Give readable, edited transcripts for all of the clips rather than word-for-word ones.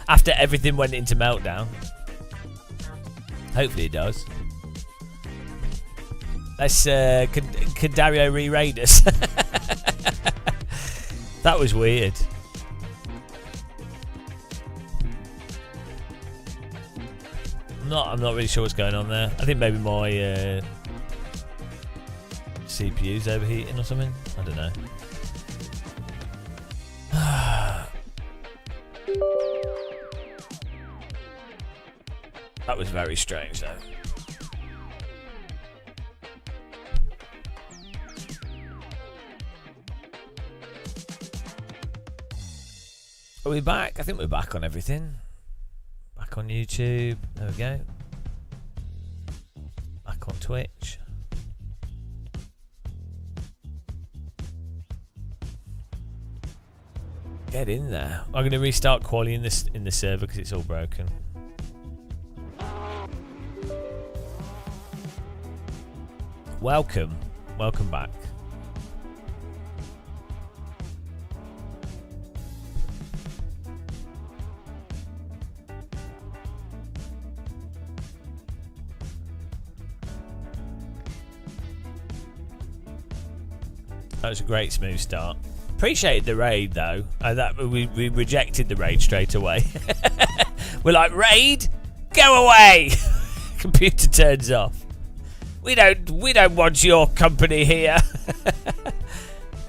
After everything went into meltdown. Hopefully it does. Let's could Dario re-raid us? That was weird. I'm not really sure what's going on there. I think maybe my CPU's overheating or something. I don't know. That was very strange though. Are we back? I think we're back on everything. Back on YouTube. There we go. Back on Twitch. Get in there. I'm going to restart quality in the server because it's all broken. Welcome back. That was a great smooth start. Appreciated the raid though. That we rejected the raid straight away. We're like, raid, go away. Computer turns off. We don't want your company here.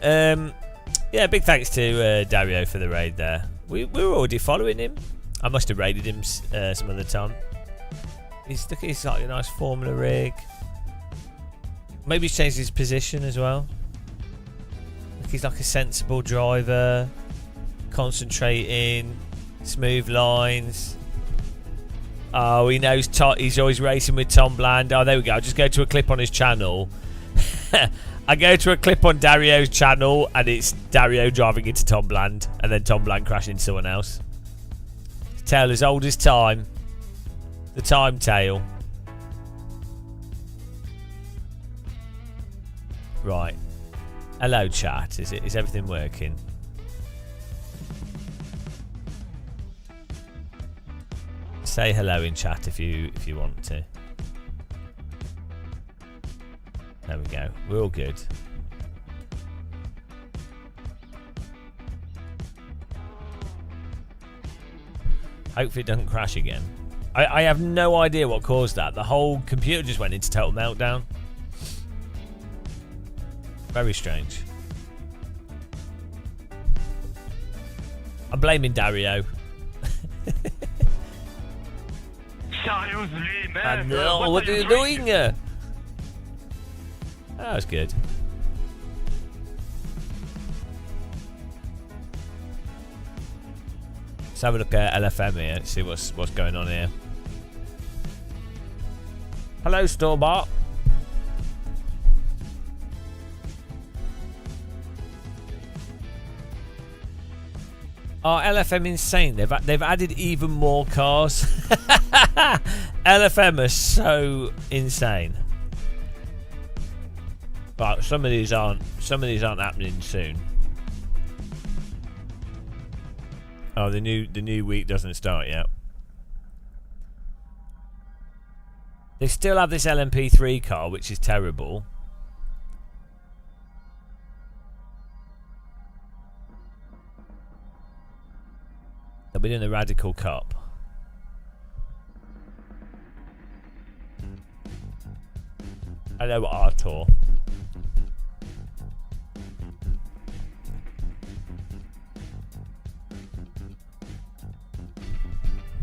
Yeah, big thanks to Dario for the raid there. We were already following him. I must have raided him some other time. He's like a nice Formula rig. Maybe he's changed his position as well. He's like a sensible driver, concentrating, smooth lines. Oh, he knows he's always racing with Tom Bland. Oh, there we go. I'll just go to a clip on his channel. I go to a clip on Dario's channel, and it's Dario driving into Tom Bland, and then Tom Bland crashing into someone else. Tale as old as time. The time tale. Right. Hello, chat. Is everything working? Say hello in chat if you want to. There we go. We're all good. Hopefully it doesn't crash again. I have no idea what caused that. The whole computer just went into total meltdown. Very strange. I'm blaming Dario. Seriously, man. No, what are you doing? That was good. Let's have a look at LFM here and see what's going on here. Hello, Storebot. Oh, LFM insane. They've added even more cars. LFM are so insane. But some of these aren't happening soon. Oh, the new week doesn't start yet. They still have this LMP3 car, which is terrible. They'll be doing the Radical Cup. Hello, Artur.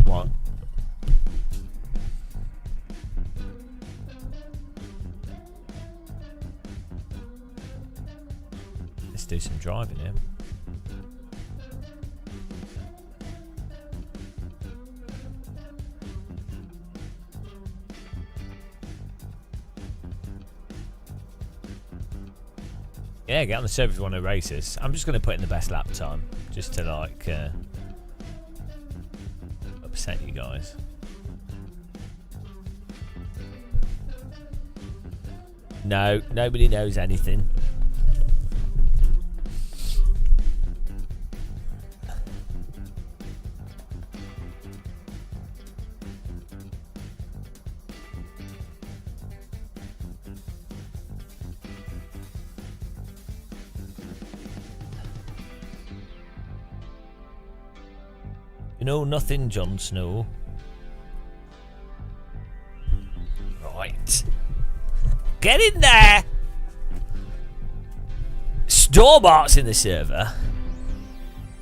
What? Let's do some driving here. Yeah, get on the server if you want to race us. I'm just going to put in the best lap time, just to like upset you guys. No, nobody knows anything. You know nothing, Jon Snow. Right. Get in there! Stormart's in the server.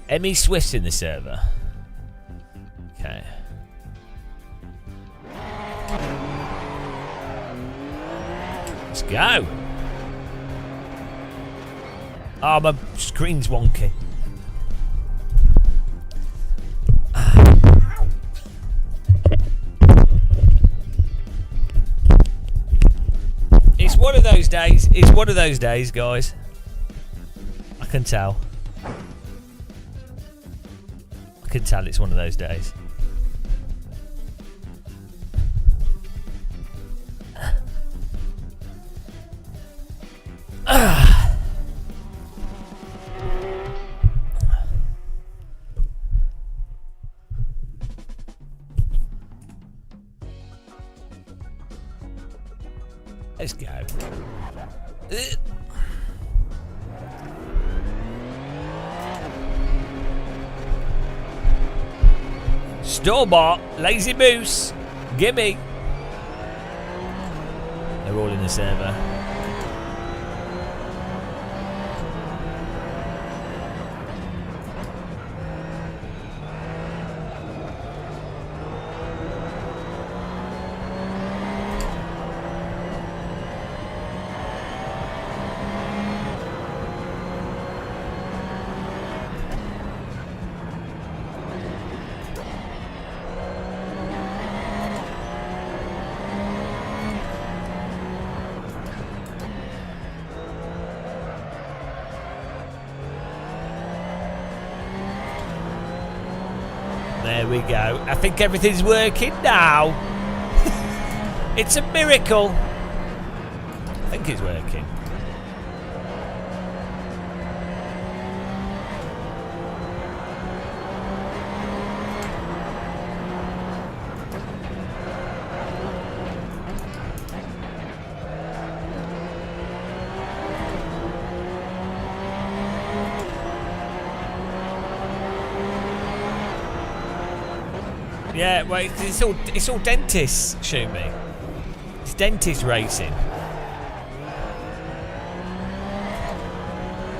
Emmy Swift's in the server. Okay. Let's go. Oh, my screen's wonky. It's one of those days. It's one of those days, guys. I can tell. I can tell it's one of those days. Let's go. Store-bought, lazy moose, gimme. They're all in the server. There we go. I think everything's working now. It's a miracle. I think it's working. Yeah, well, it's all dentists, shoot me. It's dentist racing.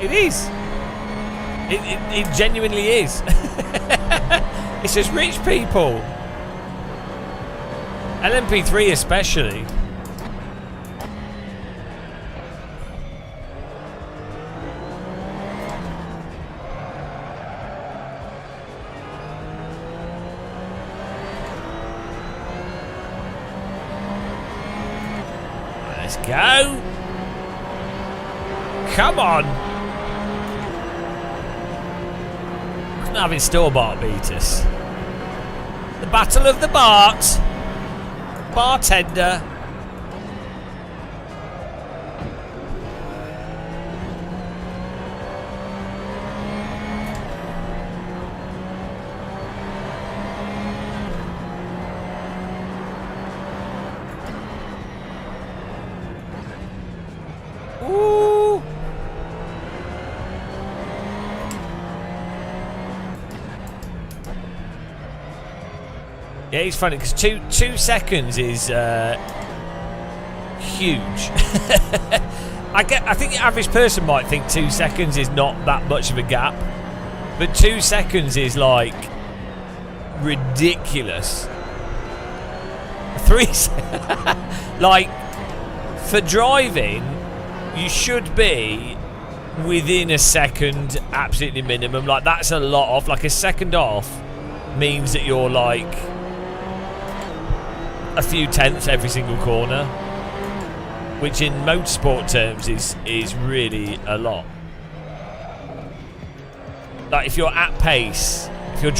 It is. It genuinely is. It's just rich people. LMP3 especially. Let's go. Come on. We're not having store-bought beat us. The battle of the Bart. Bartender. Ooh. Yeah, it's funny because two seconds is huge. I think the average person might think 2 seconds is not that much of a gap, but 2 seconds is like ridiculous. 3 like for driving, you should be within a second, absolutely minimum. Like that's a lot off. Like a second off means that you're like a few tenths every single corner, which in motorsport terms is really a lot. Like if you're at pace, if you're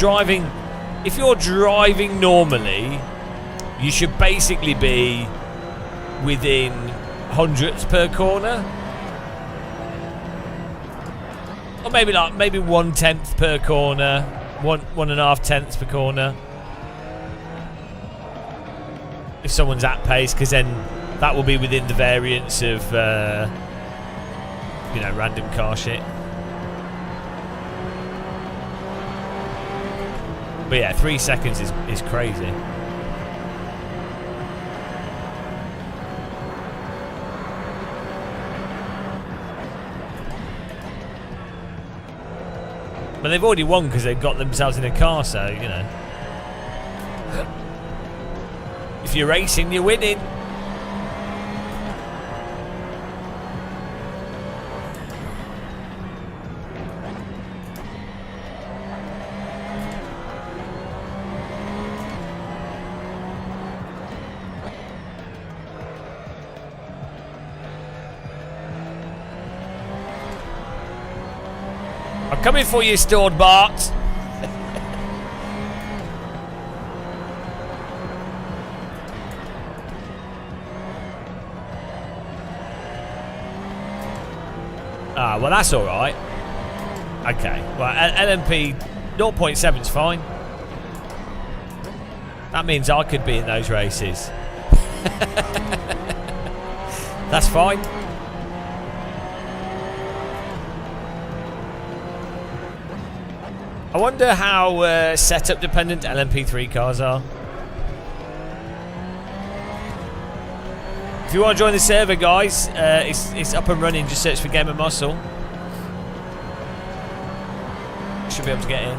driving normally, you should basically be within hundredths per corner, or maybe 1/10 per corner, 1.5 tenths per corner. If someone's at pace, because then that will be within the variance of random car shit. But yeah, 3 seconds is crazy. But they've already won because they've got themselves in a car, so, you know. If you're racing, you're winning. I'm coming for you, stored Bart. Ah, well, that's all right. Okay, well, LMP 0.7 is fine. That means I could be in those races. That's fine. I wonder how setup dependent LMP3 cars are. If you want to join the server, guys, it's up and running. Just search for Game of Muscle. Should be able to get in.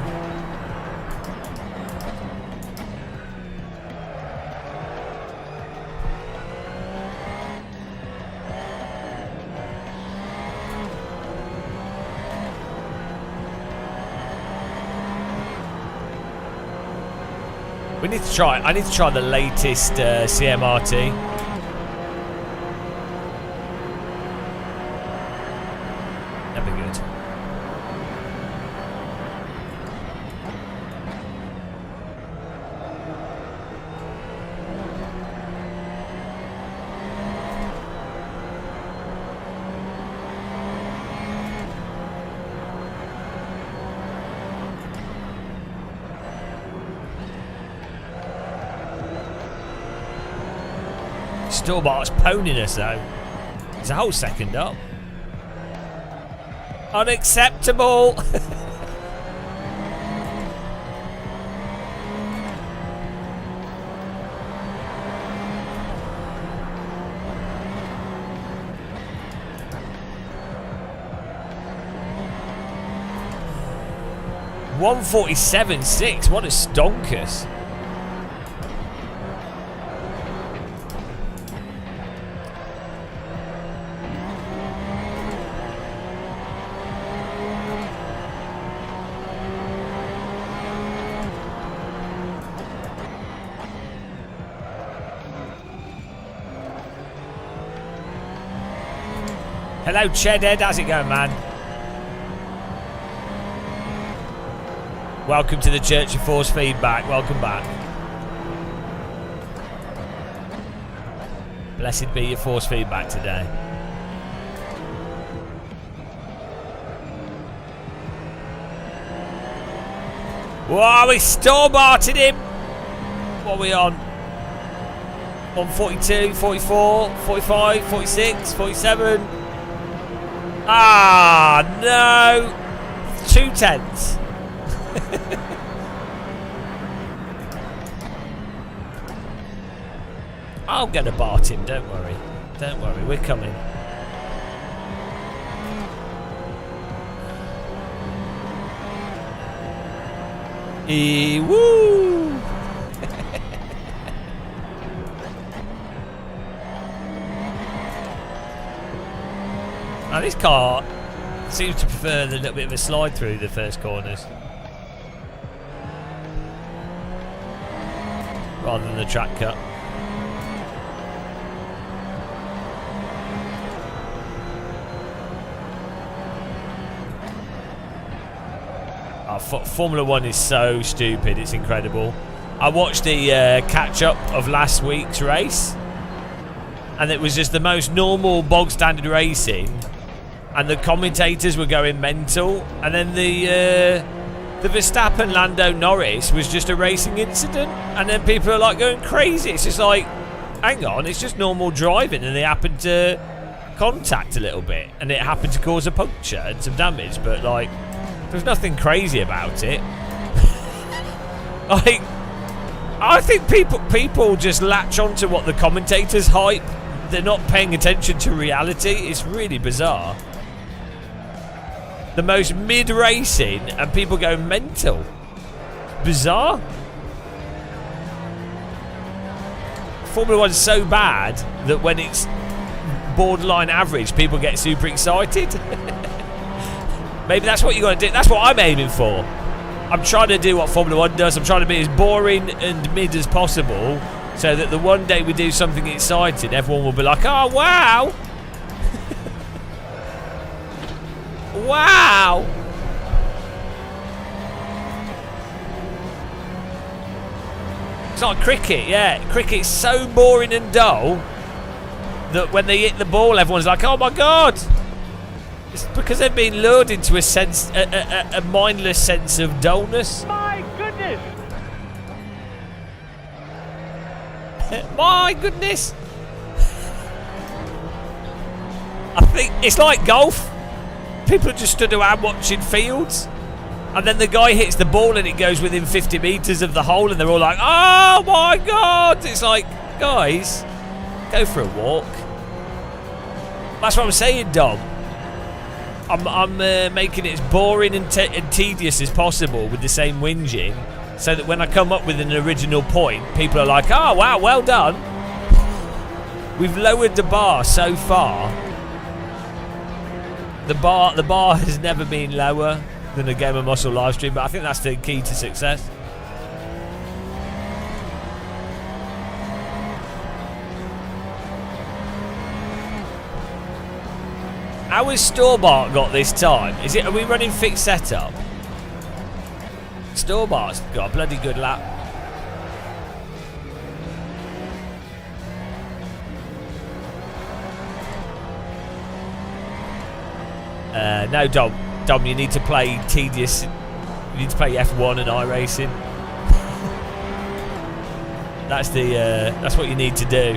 We need to try. I need to try the latest CMRT. That'd be good. Storbart's poning us though. He's a whole second up. Unacceptable. $147.6. What a stonkers. Hello, Chedhead. How's it going, man? Welcome to the Church of Force Feedback. Welcome back. Blessed be your force feedback today. Whoa, we storm-barted him. What are we on? 142, 44, 45, 46, 47. Ah, no. 2/10. I'll get a Bart in, don't worry. Don't worry, we're coming. Woo! Now this car seems to prefer the little bit of a slide through the first corners rather than the track cut. Formula 1 is so stupid, it's incredible. I watched the catch-up of last week's race and it was just the most normal bog standard racing and the commentators were going mental, and then the Verstappen Lando Norris was just a racing incident, and then people are like going crazy. It's just like, hang on, it's just normal driving and they happened to contact a little bit and it happened to cause a puncture and some damage, but like there's nothing crazy about it. Like, I think people just latch onto what the commentators hype. They're not paying attention to reality. It's really bizarre. The most mid-racing and people go mental. Bizarre. Formula One's so bad that when it's borderline average, people get super excited. Maybe that's what you got to do. That's what I'm aiming for. I'm trying to do what Formula One does. I'm trying to be as boring and mid as possible, so that the one day we do something exciting, everyone will be like, "Oh wow, wow." It's like cricket, yeah. Cricket's so boring and dull that when they hit the ball, everyone's like, "Oh my god!" It's because they've been lured into a mindless sense of dullness. My goodness! My goodness! I think it's like golf. People just stood around watching fields, and then the guy hits the ball and it goes within 50 metres of the hole, and they're all like, "Oh my god!" It's like, guys, go for a walk. That's what I'm saying, Dom. I'm making it as boring and tedious as possible with the same whinging, so that when I come up with an original point, people are like, "Oh wow, well done." We've lowered the bar so far. The bar has never been lower than a Game of Muscle live stream, but I think that's the key to success. How has Store-Bart got this time? Are we running fixed setup? Store-Bart's got a bloody good lap. No, Dom, you need to play tedious. You need to play F1 and iRacing. That's what you need to do.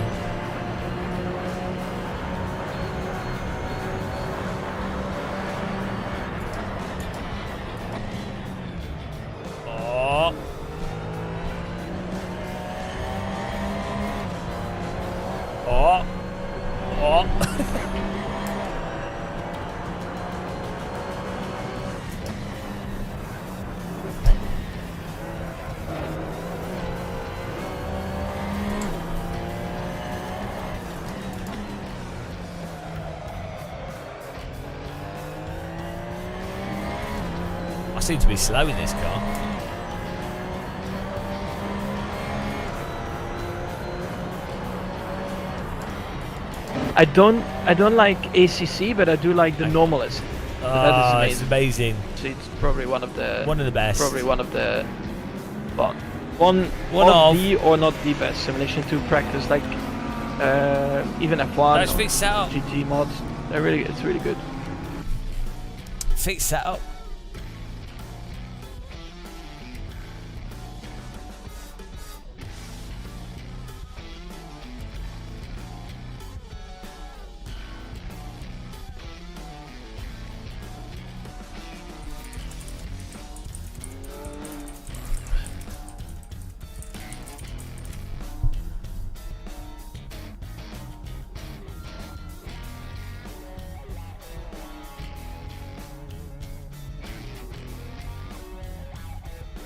I seem to be slow in this car. I don't like ACC, but I do like the Normalist. Oh, it's amazing. It's probably one of the best. Probably one of the, well, one of the or not the best simulation to practice, like even F1. Let's fix that up. GT mods. It's really good. Fix that up.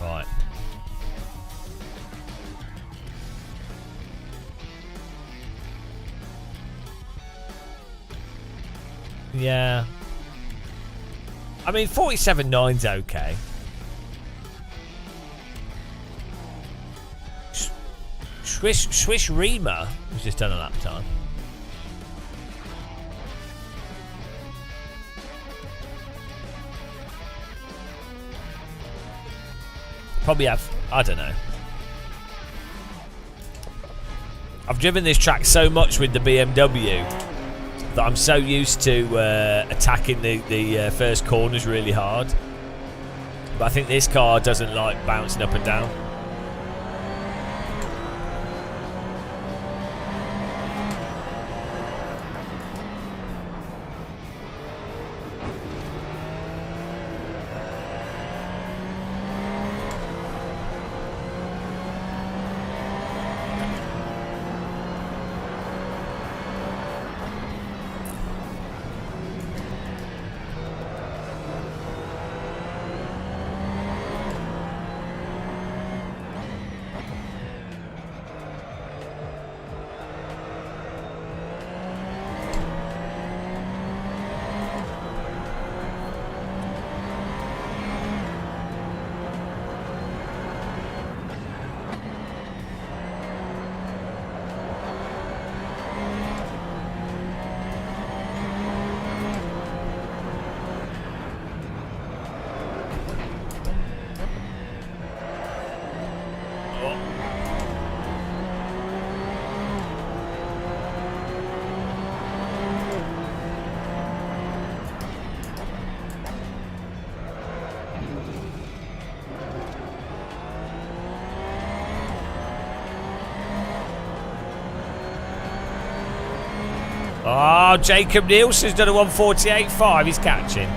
Right. Yeah. I mean, 47.9's okay. Swish Reamer was just done a lap time. Probably have, I don't know. I've driven this track so much with the BMW that I'm so used to attacking the first corners really hard. But I think this car doesn't like bouncing up and down. Oh, Jacob Nielsen's done a 1:48.5. He's catching.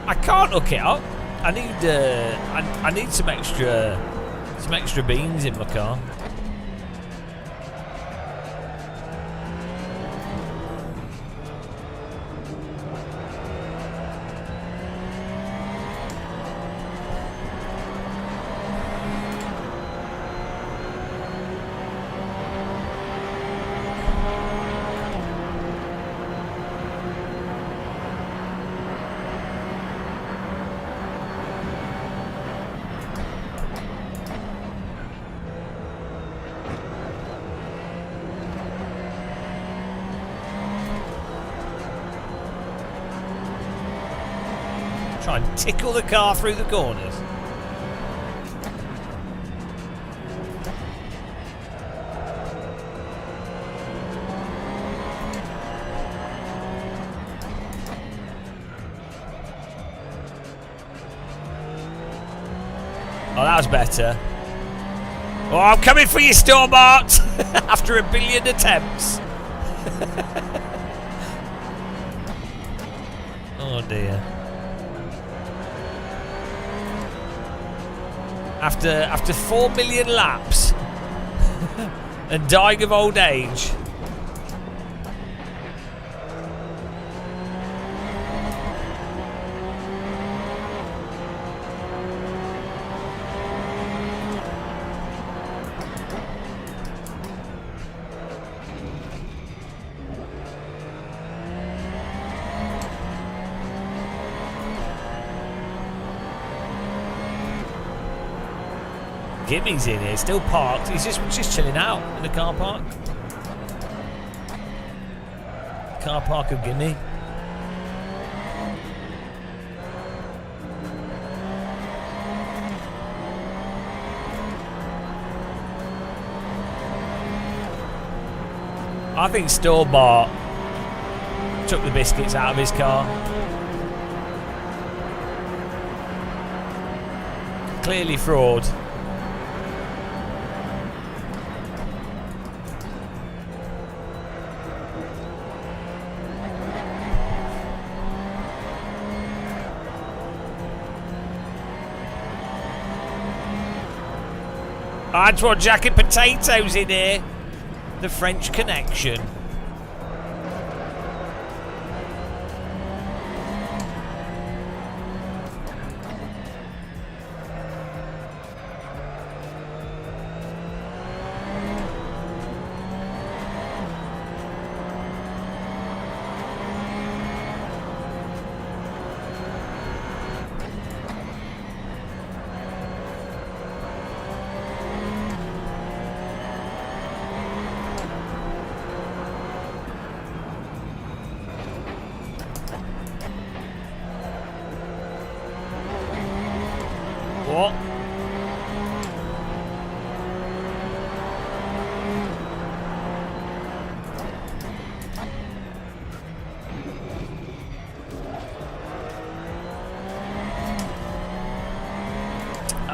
I can't hook it up. I need some extra beans in my car. Try and tickle the car through the corners. Oh, that was better. Oh, I'm coming for you, Stormart! After a billion attempts. Oh dear. After 4 million laps and dying of old age. Gimmy's in here, still parked. He's just chilling out in the car park. Car park of Gimme. I think Stormart took the biscuits out of his car. Clearly fraud. I just want jacket potatoes in here. The French Connection.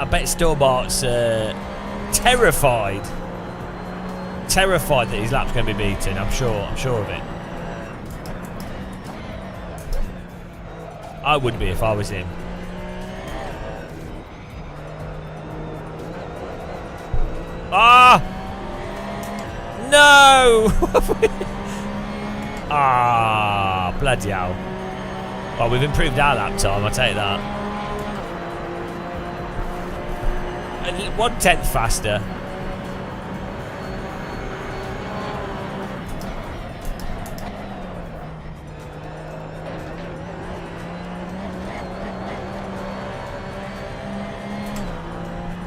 I bet Stormart's terrified. Terrified that his lap's going to be beaten. I'm sure of it. I would be if I was him. Ah! No! Ah, bloody hell. Well, we've improved our lap time, I'll take that. 1/10 faster.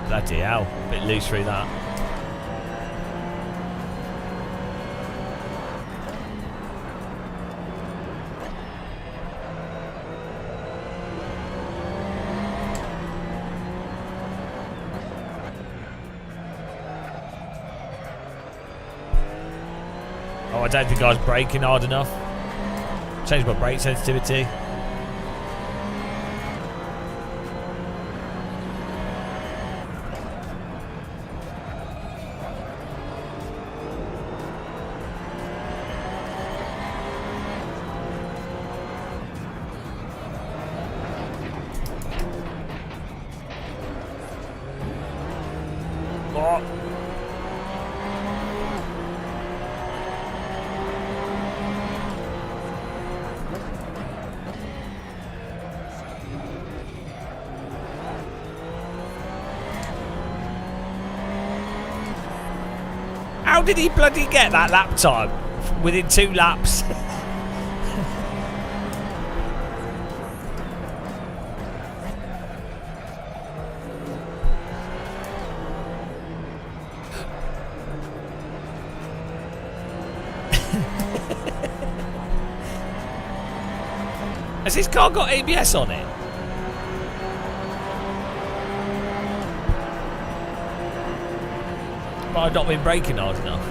Bloody hell, a bit loose through that. Oh, I don't think I was braking hard enough. Changed my brake sensitivity. Oh. How did he bloody get that lap time within 2 laps? Has this car got ABS on it? But I've not been braking hard enough.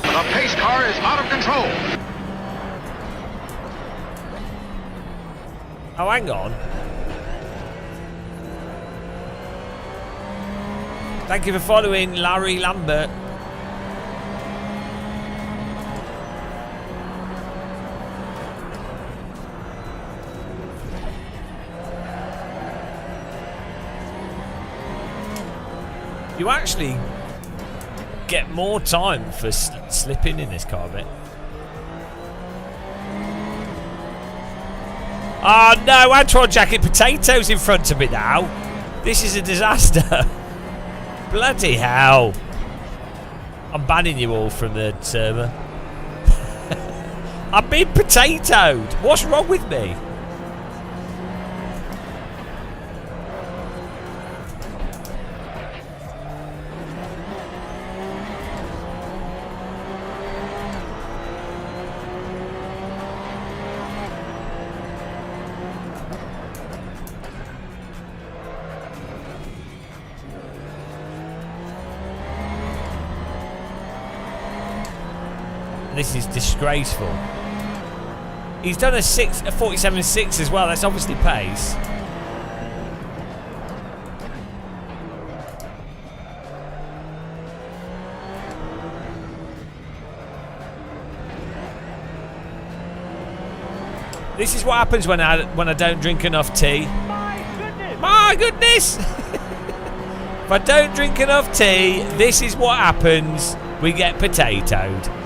The pace car is out of control. Oh, hang on. Thank you for following, Larry Lambert. You actually get more time for slipping in this car a bit. Oh no, Antoine Jacket Potatoes in front of me now. This is a disaster. Bloody hell. I'm banning you all from the server. I'm being potatoed. What's wrong with me? This is disgraceful. He's done a 47.6 as well. That's obviously pace. This is what happens when I don't drink enough tea. My goodness! My goodness! If I don't drink enough tea, this is what happens. We get potatoed.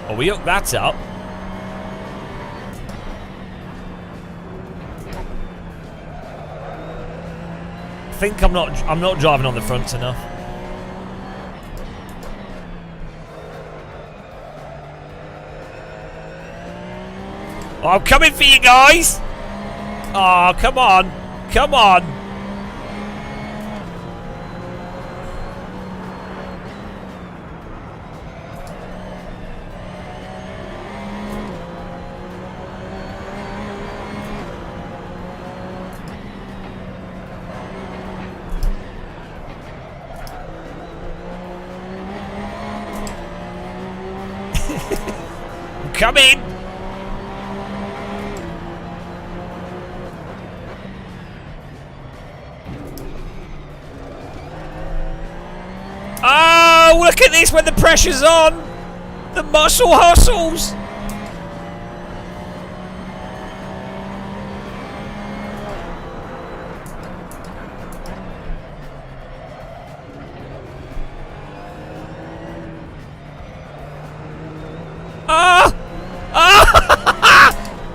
Oh, we hooked that up. I think I'm not driving on the fronts enough. Oh, I'm coming for you guys. Oh, come on. Come on. coming! Oh, look at this when the pressure's on! The muscle hustles!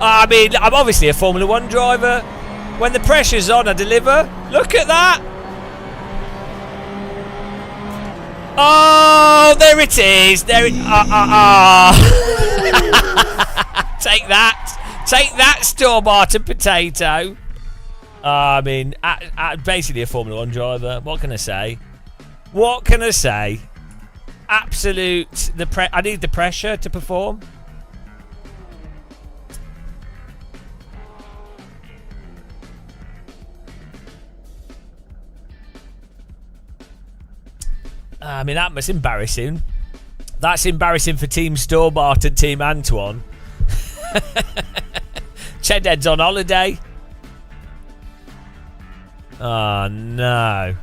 I mean, I'm obviously a Formula 1 driver. When the pressure's on, I deliver. Look at that. Oh, there it is. There it. Take that. Take that, store-bought potato. I mean, basically a Formula 1 driver. What can I say? What can I say? Absolute. I need the pressure to perform. I mean, that's embarrassing. That's embarrassing for Team Store-bought and Team Antoine. Chedhead's on holiday. Oh, no.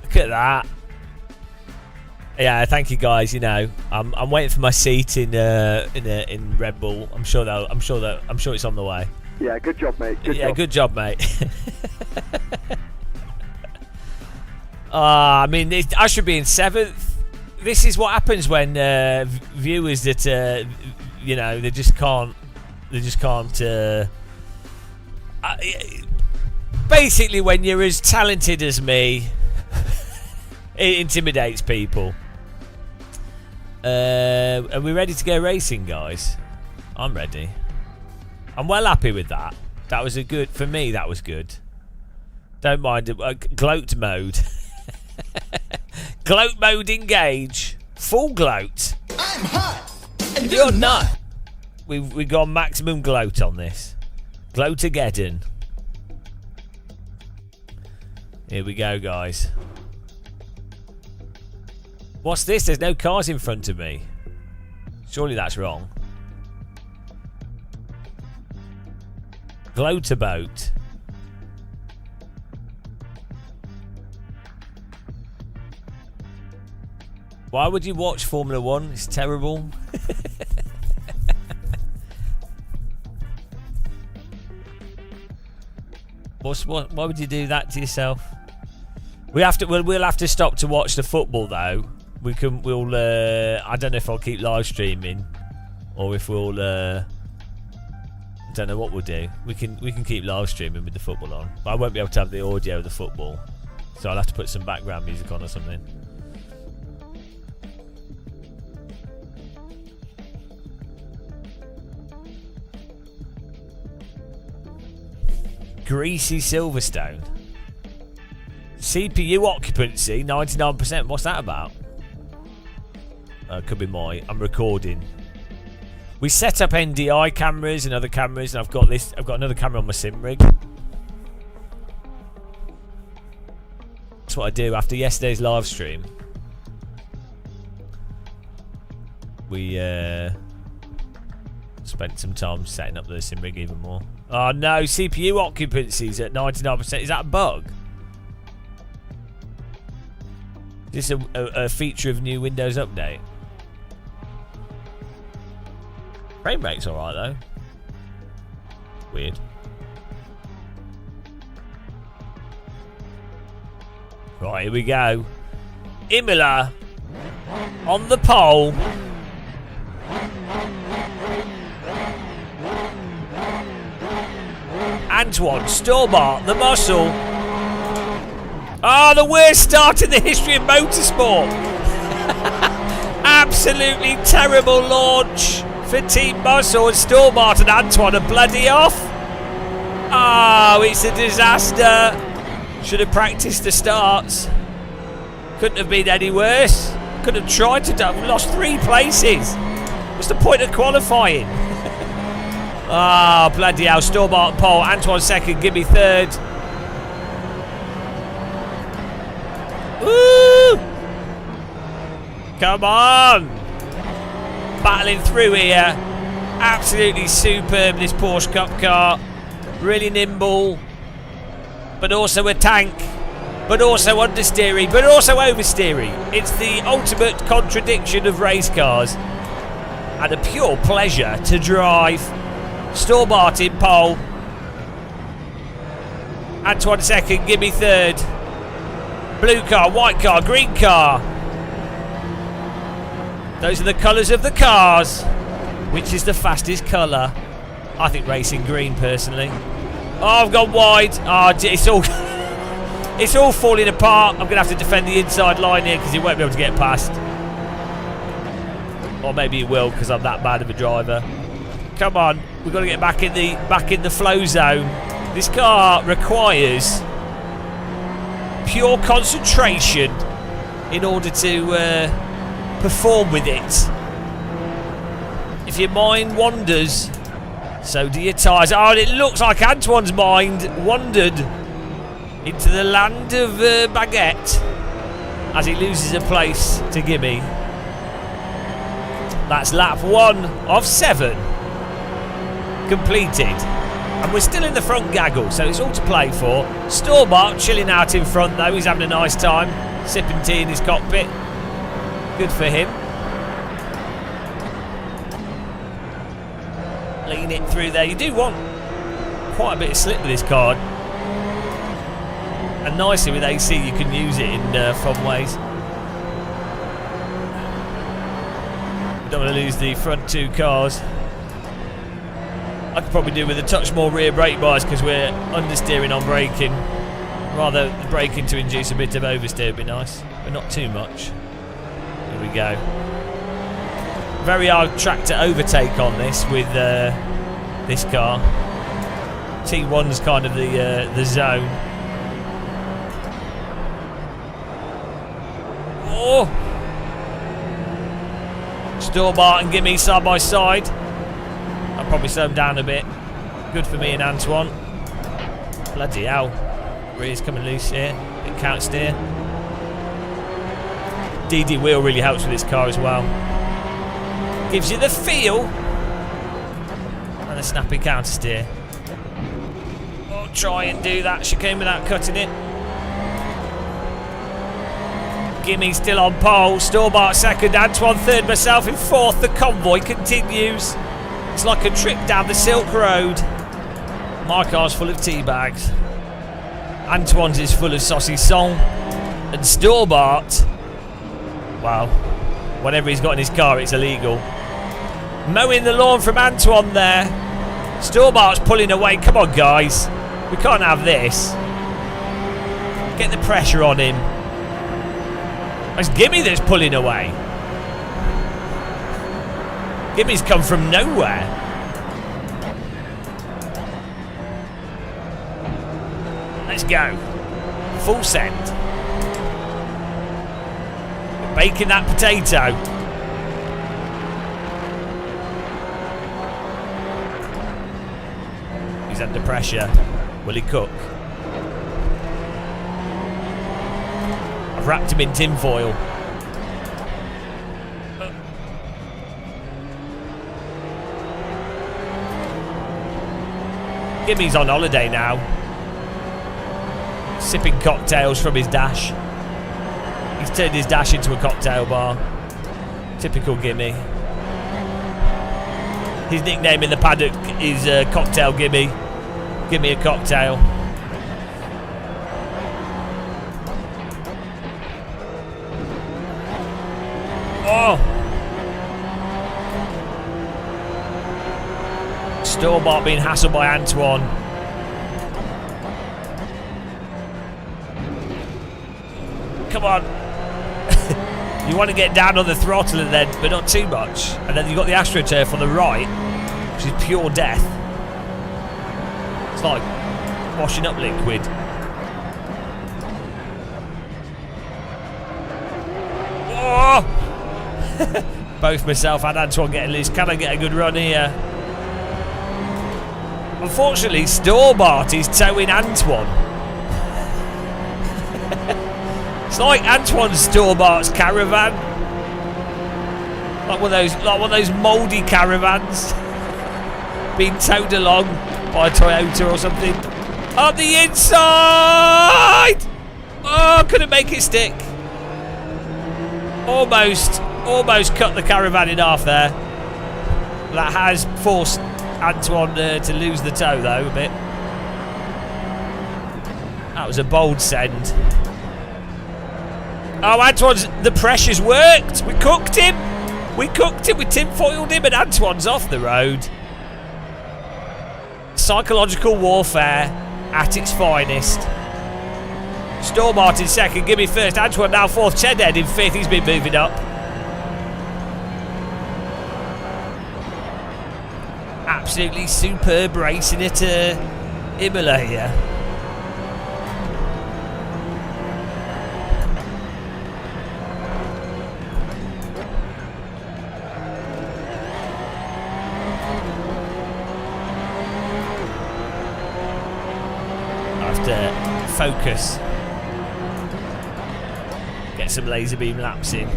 Look at that. Yeah, thank you guys. You know, I'm waiting for my seat in Red Bull. I'm sure it's on the way. Yeah, good job, mate. Good job, mate. I mean, I should be in 7th. This is what happens when viewers that you know, they just can't. Basically, when you're as talented as me, it intimidates people. Are we ready to go racing, guys? I'm ready. I'm well happy with that. That was for me, that was good. Don't mind it. Gloat mode. Gloat mode engage. Full gloat. I'm hot. And You're not. We've got maximum gloat on this. Gloat-ageddon. Here we go, guys. What's this? There's no cars in front of me. Surely that's wrong. Gloat-a-boat. Why would you watch Formula 1? It's terrible. Why would you do that to yourself? We'll have to stop to watch the football though. We'll I don't know if I'll keep live streaming or if we'll I don't know what we'll do. We can keep live streaming with the football on. But I won't be able to have the audio of the football. So I'll have to put some background music on or something. Greasy Silverstone. CPU occupancy 99%. What's that about? Could be I'm recording. We set up NDI cameras and other cameras, and I've got another camera on my sim rig. That's what I do after yesterday's live stream. We spent some time setting up the sim rig even more. Oh no, CPU occupancy's at 99%. Is that a bug? Is this a feature of new Windows update? Frame rate's alright though. Weird. Right, here we go. Imola on the pole. Antoine, Store-bought, the muscle. The worst start in the history of motorsport. Absolutely terrible launch for Team Muscle, and Store-bought and Antoine are bloody off. Oh, it's a disaster. Should have practiced the starts. Couldn't have been any worse. Could have tried to do. Lost 3 places. What's the point of qualifying? Bloody hell. Store-bought pole. Antoine second. Give me third. Woo! Come on. battling through here. Absolutely superb, this Porsche Cup car. Really nimble, but also a tank, but also understeery, but also oversteery. It's the ultimate contradiction of race cars, and a pure pleasure to drive. Stobart in pole. Antoine second, Gimme third. Blue car, white car, green car. Those are the colours of the cars. Which is the fastest colour? I think racing green, personally. Oh, I've gone wide. Oh, it's all falling apart. I'm going to have to defend the inside line here because he won't be able to get past. Or maybe he will because I'm that bad of a driver. Come on, we've got to get back in the flow zone. This car requires pure concentration in order to perform with it. If your mind wanders, so do your tyres. Oh, and it looks like Antoine's mind wandered into the land of baguette as he loses a place to Gimme. That's lap 1 of 7 completed. And we're still in the front gaggle, so it's all to play for. Stobart chilling out in front though, he's having a nice time, sipping tea in his cockpit. Good for him. Lean it through there. You do want quite a bit of slip with this card. And nicely with AC you can use it in fun ways. We don't want to lose the front 2 cars. I could probably do with a touch more rear brake bars because we're understeering on braking. Rather the braking to induce a bit of oversteer would be nice, but not too much. Here we go. Very hard track to overtake on this with this car. T1's kind of the zone. Oh! Stobart and Gimme side by side. I'll probably slow him down a bit. Good for me and Antoine. Bloody hell. Rear's coming loose here. Bit counter steer. DD wheel really helps with this car as well. Gives you the feel. And a snappy counter steer. Oh, try and do that chicane without cutting it. Gimme still on pole. Stobart second. Antoine third. Myself in fourth. The convoy continues. It's like a trip down the Silk Road. My car's full of tea bags. Antoine's is full of saucisson. And Stobart, well, whatever he's got in his car, it's illegal. Mowing the lawn from Antoine there. Stobart's pulling away. Come on, guys. We can't have this. Get the pressure on him. It's Gimme that's pulling away. Gimme's come from nowhere. Let's go. Full send. Baking that potato. He's under pressure. Will he cook? I've wrapped him in tin foil. Gimme's on holiday now. Sipping cocktails from his dash. He's turned his dash into a cocktail bar. Typical Gimme. His nickname in the paddock is Cocktail Gimme. Give me a cocktail. Oh! Stobart being hassled by Antoine. Come on. You want to get down on the throttle and then, but not too much. And then you've got the AstroTurf on the right, which is pure death. It's like washing up liquid. Oh! Both myself and Antoine getting loose. Can I get a good run here? Unfortunately, Stobart is towing Antoine. It's like Antoine Stobart's caravan. Like one of those mouldy caravans being towed along by a Toyota or something. On the inside! Oh, couldn't make it stick. Almost cut the caravan in half there. That has forced Antoine to lose the toe, though, a bit. That was a bold send. Oh, Antoine's... The pressure's worked. We cooked him. We tinfoiled him, and Antoine's off the road. Psychological warfare at its finest. Storm Martin second, Gimme first. Antoine now fourth. Chedhead in fifth. He's been moving up. Absolutely superb racing at Imola here. Focus. Get some laser beam laps in.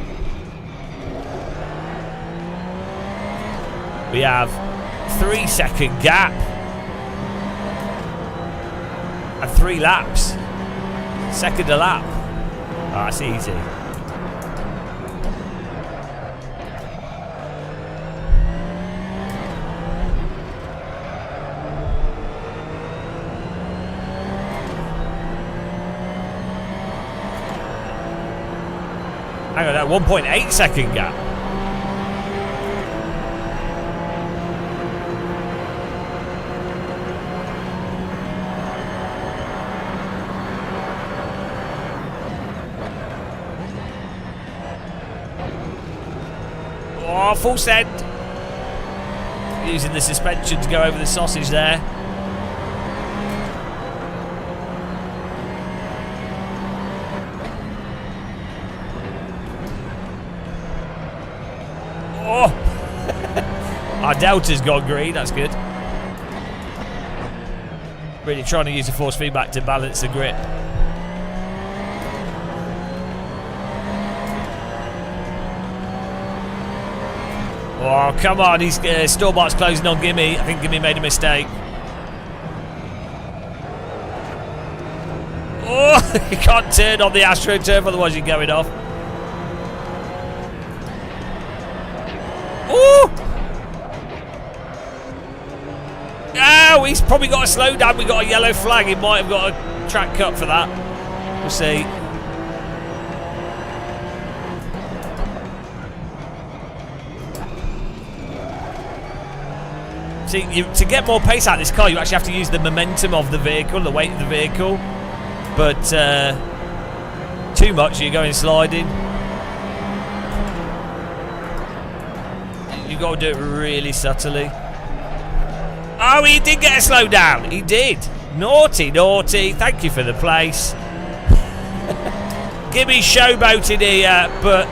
We have 3 second gap and 3 laps. Second a lap. Oh, that's easy. Hang on, that 1.8 second gap. Oh, full send. Using the suspension to go over the sausage there. Our Delta's gone green, that's good. Really trying to use the force feedback to balance the grip. Oh, come on, he's Stormart's closing on Gimme. I think Gimme made a mistake. Oh, you can't turn on the AstroTurf, otherwise you're going off. Oh! Oh, he's probably got a slow down. We got a yellow flag. He might have got a track cut for that. We'll see. See, to get more pace out of this car, you actually have to use the momentum of the vehicle, the weight of the vehicle. But too much, you're going sliding. You've got to do it really subtly. Oh, he did get a slow down. He did. Naughty, naughty. Thank you for the place. Gimme showboated here, but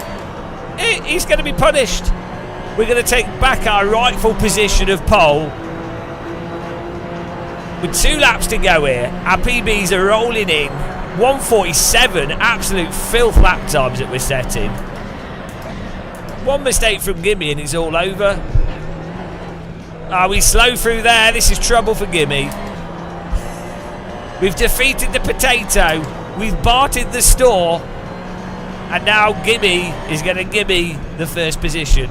he's going to be punished. We're going to take back our rightful position of pole. With 2 laps to go here, our PBs are rolling in. 1:47, absolute filth lap times that we're setting. One mistake from Gimme and it's all over. We slow through there. This is trouble for Gimme. We've defeated the potato. We've bartered the store. And now Gimme is going to gimme the first position.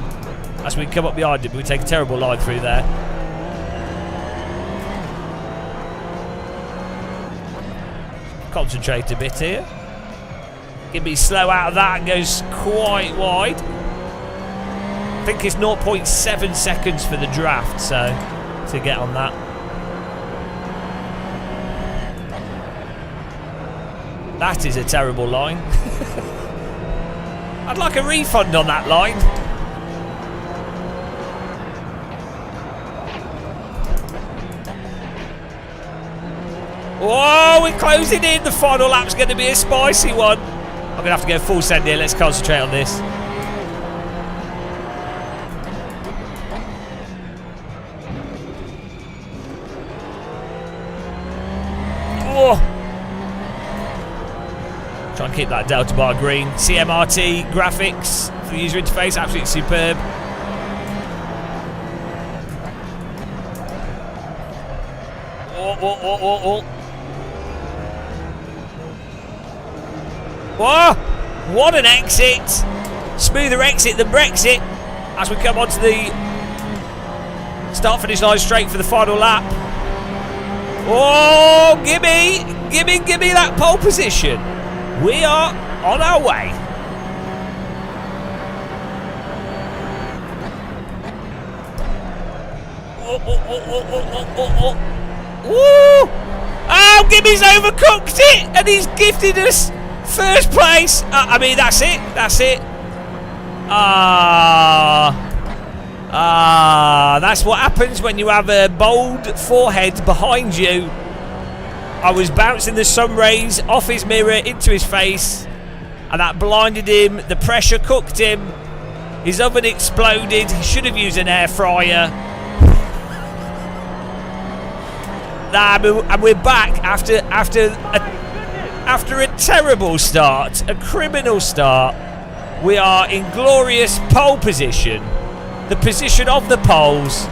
As we come up behind him, we take a terrible line through there. Concentrate a bit here. Gimme slow out of that and goes quite wide. I think it's 0.7 seconds for the draft, so to get on that. That is a terrible line. I'd like a refund on that line. Whoa, we're closing in. The final lap's going to be a spicy one. I'm going to have to go full send here. Let's concentrate on this. Try and keep that Delta bar green. CMRT graphics for the user interface, absolutely superb. Whoa. Whoa! What an exit! Smoother exit than Brexit as we come onto the start-finish line straight for the final lap. Oh, gimme that pole position. We are on our way. Woo! Oh, Gimmy's overcooked it, and he's gifted us first place. I mean, that's it. That's what happens when you have a bold forehead behind you. I was bouncing the sun rays off his mirror into his face, and that blinded him. The pressure cooked him. His oven exploded. He should have used an air fryer. And we're back after a terrible start, a criminal start. We are in glorious pole position, the position of the poles,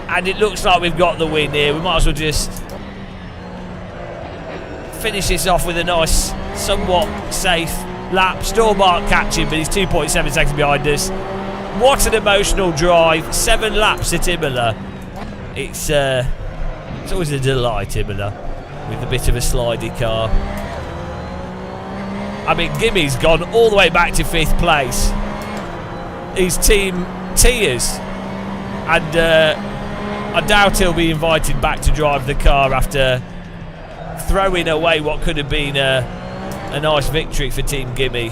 and it looks like we've got the win here. We might as well just finish this off with a nice, somewhat safe lap. Stormart catching, but he's 2.7 seconds behind us. What an emotional drive! 7 laps at Imola. It's always a delight, Imola, with a bit of a slidey car. I mean, Gimmy's gone all the way back to 5th place. His team tears, and I doubt he'll be invited back to drive the car after throwing away what could have been a nice victory for Team Gimme.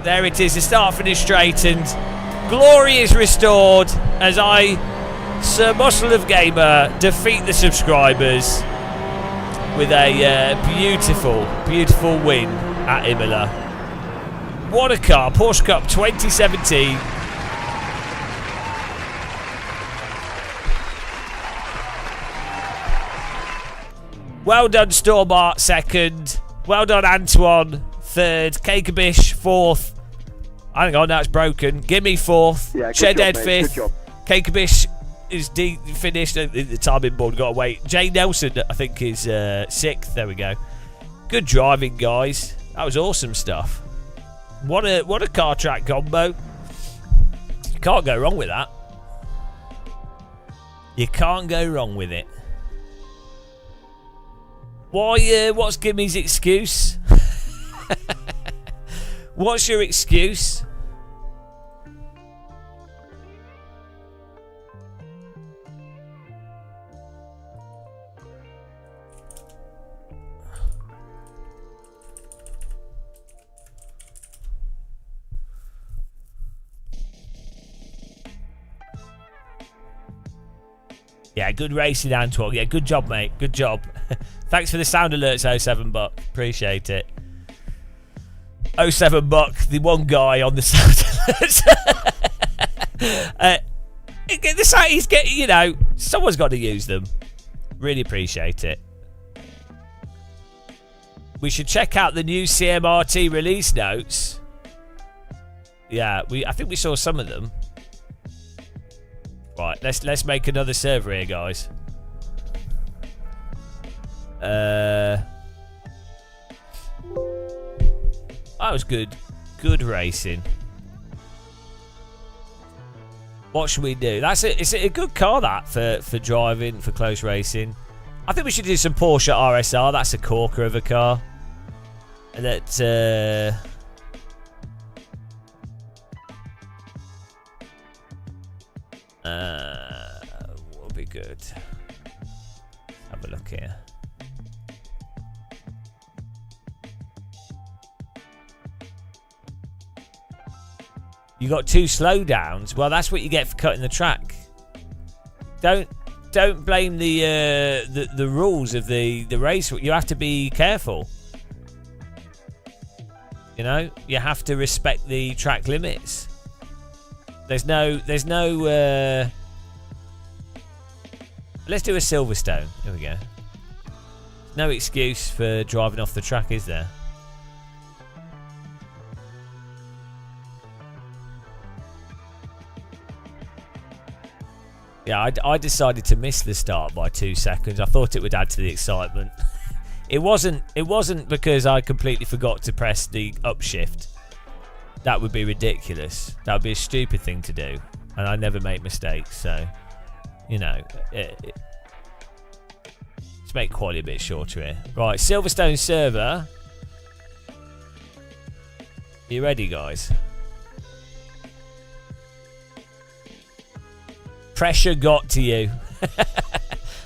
There it is, the start-finish straightened. Glory is restored as I, Sir Muscle of Gamer, defeat the subscribers with a beautiful win at Imola. What a car, Porsche Cup 2017. Well done Stormart, 2nd. Well done Antoine, 3rd. Kakebish, 4th. Hang on, now it's broken. Gimme 4th. Yeah, Shedhead, 5th. mate. Good job. Kakebish is finished. The timing board got away. Jay Nelson, I think, is 6th. There we go. Good driving, guys. That was awesome stuff. What a car track combo. You can't go wrong with that. You can't go wrong with it. Why? What's Gimmy's excuse? What's your excuse? Yeah, good racing, Antoine. Yeah, good job, mate. Good job. Thanks for the sound alerts, 07 Buck. Appreciate it. 07 Buck, the one guy on the sound alerts. He's getting, you know, someone's got to use them. Really appreciate it. We should check out the new CMRT release notes. Yeah, I think we saw some of them. Right, let's make another server here, guys. That was good. Good racing. What should we do? It's a good car, that, for driving, for close racing. I think we should do some Porsche RSR. That's a corker of a car. And that will be good. Have a look here. You got 2 slowdowns. Well, that's what you get for cutting the track. Don't blame the rules of the race. You have to be careful. You know, you have to respect the track limits. There's no let's do a Silverstone. Here we go. No excuse for driving off the track, is there? Yeah, I decided to miss the start by 2 seconds. I thought it would add to the excitement. It wasn't because I completely forgot to press the upshift. That would be ridiculous. That would be a stupid thing to do. And I never make mistakes, so, you know. Let's make quality a bit shorter here. Right, Silverstone server. You ready, guys? Pressure got to you.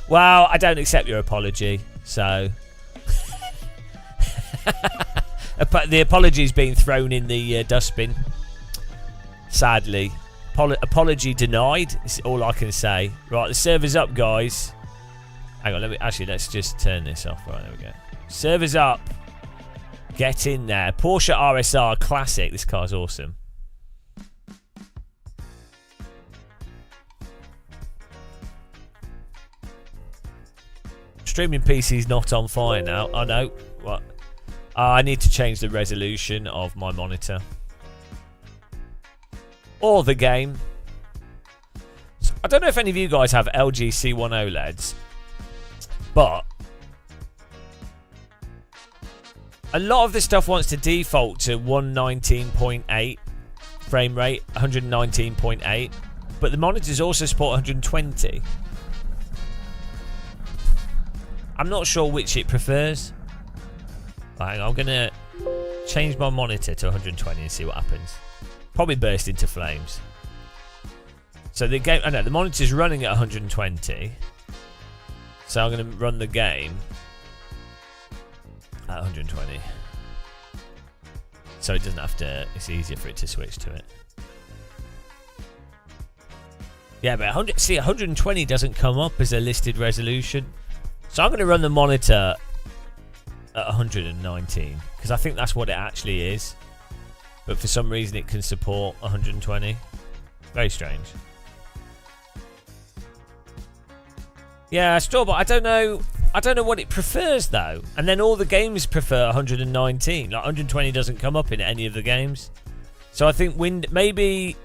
Well, I don't accept your apology, so... The apology's been thrown in the dustbin. Sadly. Apology denied, is all I can say. Right, the server's up, guys. Hang on, let's just turn this off. Right, there we go. Server's up. Get in there. Porsche RSR Classic. This car's awesome. Streaming PC's not on fire now. Oh no. What? I need to change the resolution of my monitor. Or the game. I don't know if any of you guys have LG C1 OLEDs, but a lot of this stuff wants to default to 119.8 frame rate, 119.8, but the monitors also support 120. I'm not sure which it prefers. Hang on, I'm gonna change my monitor to 120 and see what happens. Probably burst into flames. So the game, I know the monitor's running at 120. So I'm gonna run the game at 120. So it doesn't have to, it's easier for it to switch to it. Yeah, but 120 doesn't come up as a listed resolution. So I'm going to run the monitor at 119 because I think that's what it actually is. But for some reason it can support 120. Very strange. Yeah, Strawbot, I don't know what it prefers though. And then all the games prefer 119. Like 120 doesn't come up in any of the games. So I think maybe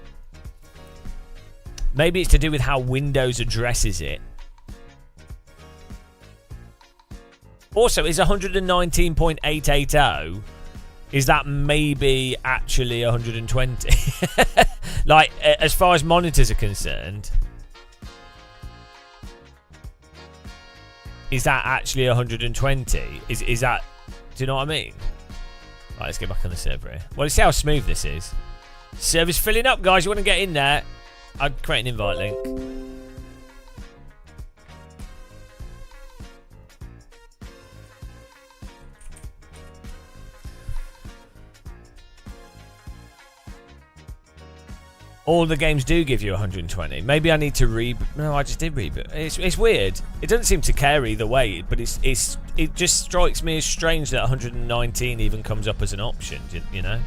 it's to do with how Windows addresses it. Also, is 119.880, is that maybe actually 120? Like, as far as monitors are concerned, is that actually 120? Is that, do you know what I mean? Right, let's get back on the server here. Well, let's see how smooth this is. Server's filling up, guys. You want to get in there? I'd create an invite link. All the games do give you 120. Maybe I need to reboot. No, I just did reboot. It's weird. It doesn't seem to care either way, but it just strikes me as strange that 119 even comes up as an option. You know.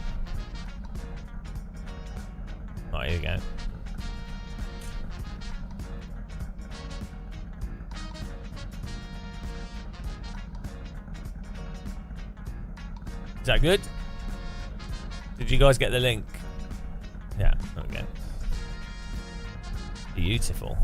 Right, here we go. Is that good? Did you guys get the link? Yeah, okay. Beautiful.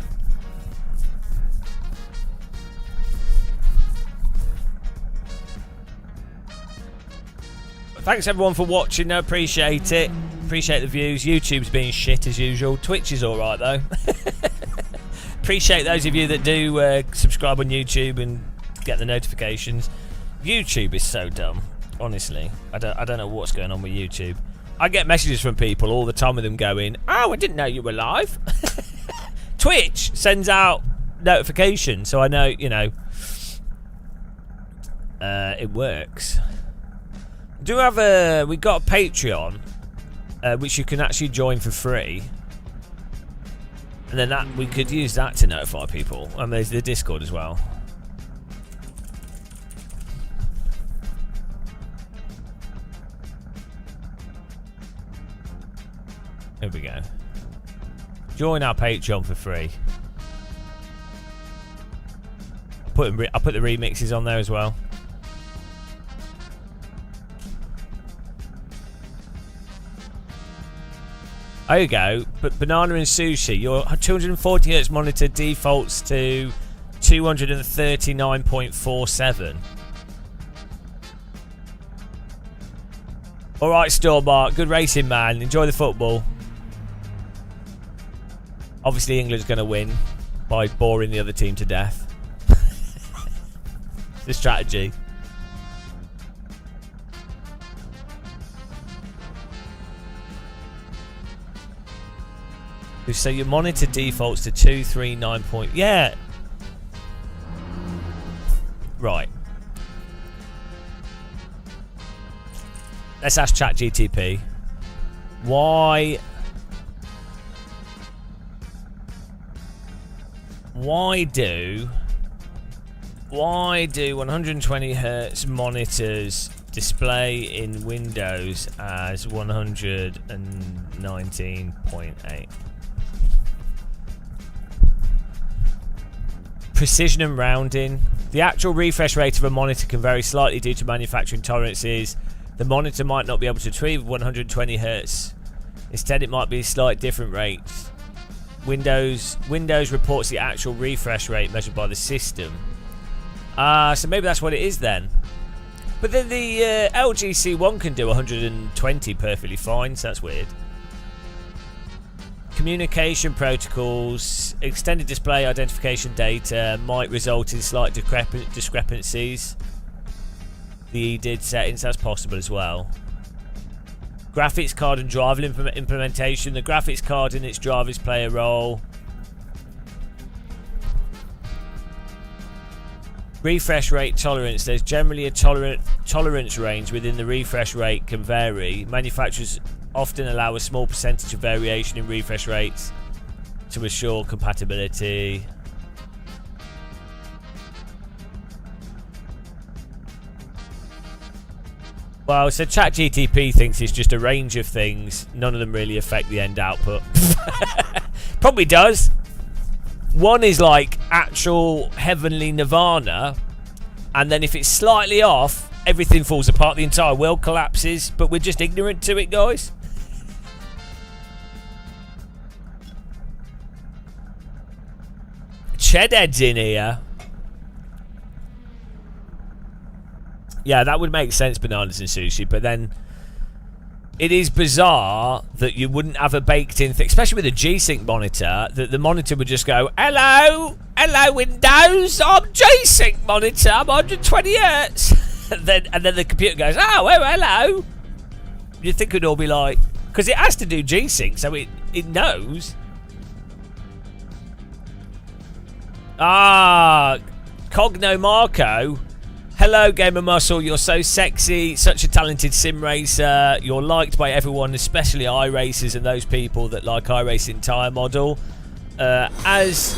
Thanks everyone for watching. I appreciate it. Appreciate the views. YouTube's being shit as usual. Twitch is alright though. Appreciate those of you that do subscribe on YouTube and get the notifications. YouTube is so dumb. Honestly, I don't know what's going on with YouTube. I get messages from people all the time with them going, "Oh, I didn't know you were live." Twitch sends out notifications, so I know, you know, it works. We got a Patreon, which you can actually join for free, and then we could use that to notify people. And there's the Discord as well. Here we go. Join our Patreon for free. I put the remixes on there as well. There you go. But Banana and Sushi, your 240 Hz monitor defaults to 239.47. Alright, Stormart. Good racing, man. Enjoy the football. Obviously, England's going to win by boring the other team to death. The strategy. So your monitor defaults to 239 point. Yeah. Right. Let's ask ChatGTP. Why do 120 Hz monitors display in Windows as 119.8? Precision and rounding. The actual refresh rate of a monitor can vary slightly due to manufacturing tolerances. The monitor might not be able to achieve 120 Hz. Instead, it might be slight different rates. Windows reports the actual refresh rate measured by the system. So maybe that's what it is then. But then the LG C1 can do 120 perfectly fine, so that's weird. Communication protocols, extended display identification data might result in slight discrepancies. The EDID settings, that's possible as well. Graphics card and driver implementation. The graphics card and its drivers play a role. Refresh rate tolerance. There's generally a tolerance range within the refresh rate can vary. Manufacturers often allow a small percentage of variation in refresh rates to assure compatibility. Well, so ChatGTP thinks it's just a range of things. None of them really affect the end output. Probably does. One is like actual heavenly nirvana, and then if it's slightly off, everything falls apart. The entire world collapses, but we're just ignorant to it, guys. Chedhead's in here. Yeah, that would make sense, Bananas and Sushi, but then it is bizarre that you wouldn't have a baked-in thing, especially with a G-Sync monitor, that the monitor would just go, hello, Windows, I'm G-Sync monitor, I'm 120 Hz. and then the computer goes, oh, well, hello. You'd think it'd all be like, because it has to do G-Sync, so it knows. Cogno Marco. Hello, Gamer Muscle. You're so sexy, such a talented sim racer. You're liked by everyone, especially iRacers and those people that like iRacing tyre model. As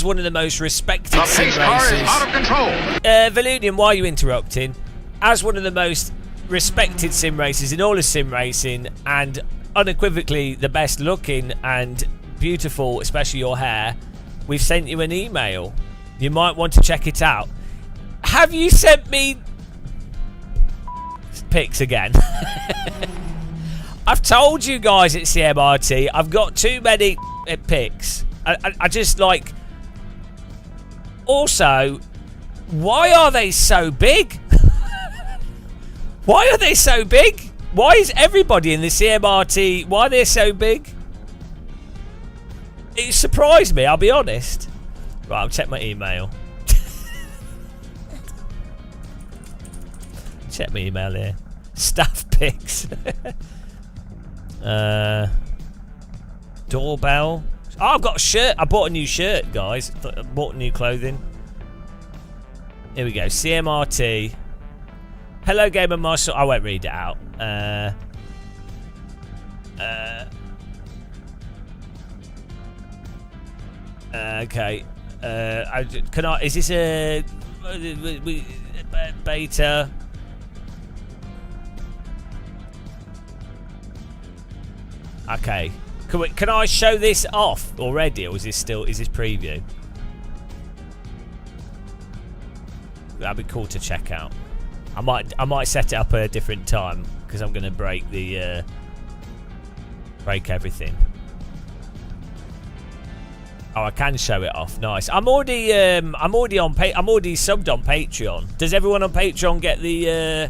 one of the most respected sim racers. Car is out of control. Valunian, why are you interrupting? As one of the most respected sim racers in all of sim racing, and unequivocally the best looking and beautiful, especially your hair, we've sent you an email. You might want to check it out. Have you sent me pics again? I've told you guys at CMRT, I've got too many pics. I just like... Also, why are they so big? Why are they so big? Why is everybody in the CMRT... Why are they so big? It surprised me, I'll be honest. Right, I'll check my email. Check my email here. Staff pics. Doorbell. Oh, I've got a shirt. I bought a new shirt, guys. I bought new clothing. Here we go. CMRT. Hello, Gamer Muscle. I won't read it out. Okay. Can I? Is this a beta? Okay. Can I show this off already, or is this preview? That'd be cool to check out. I might set it up at a different time because I'm going to break the Break everything. Oh, I can show it off. Nice. I'm already subbed on Patreon. Does everyone on Patreon get the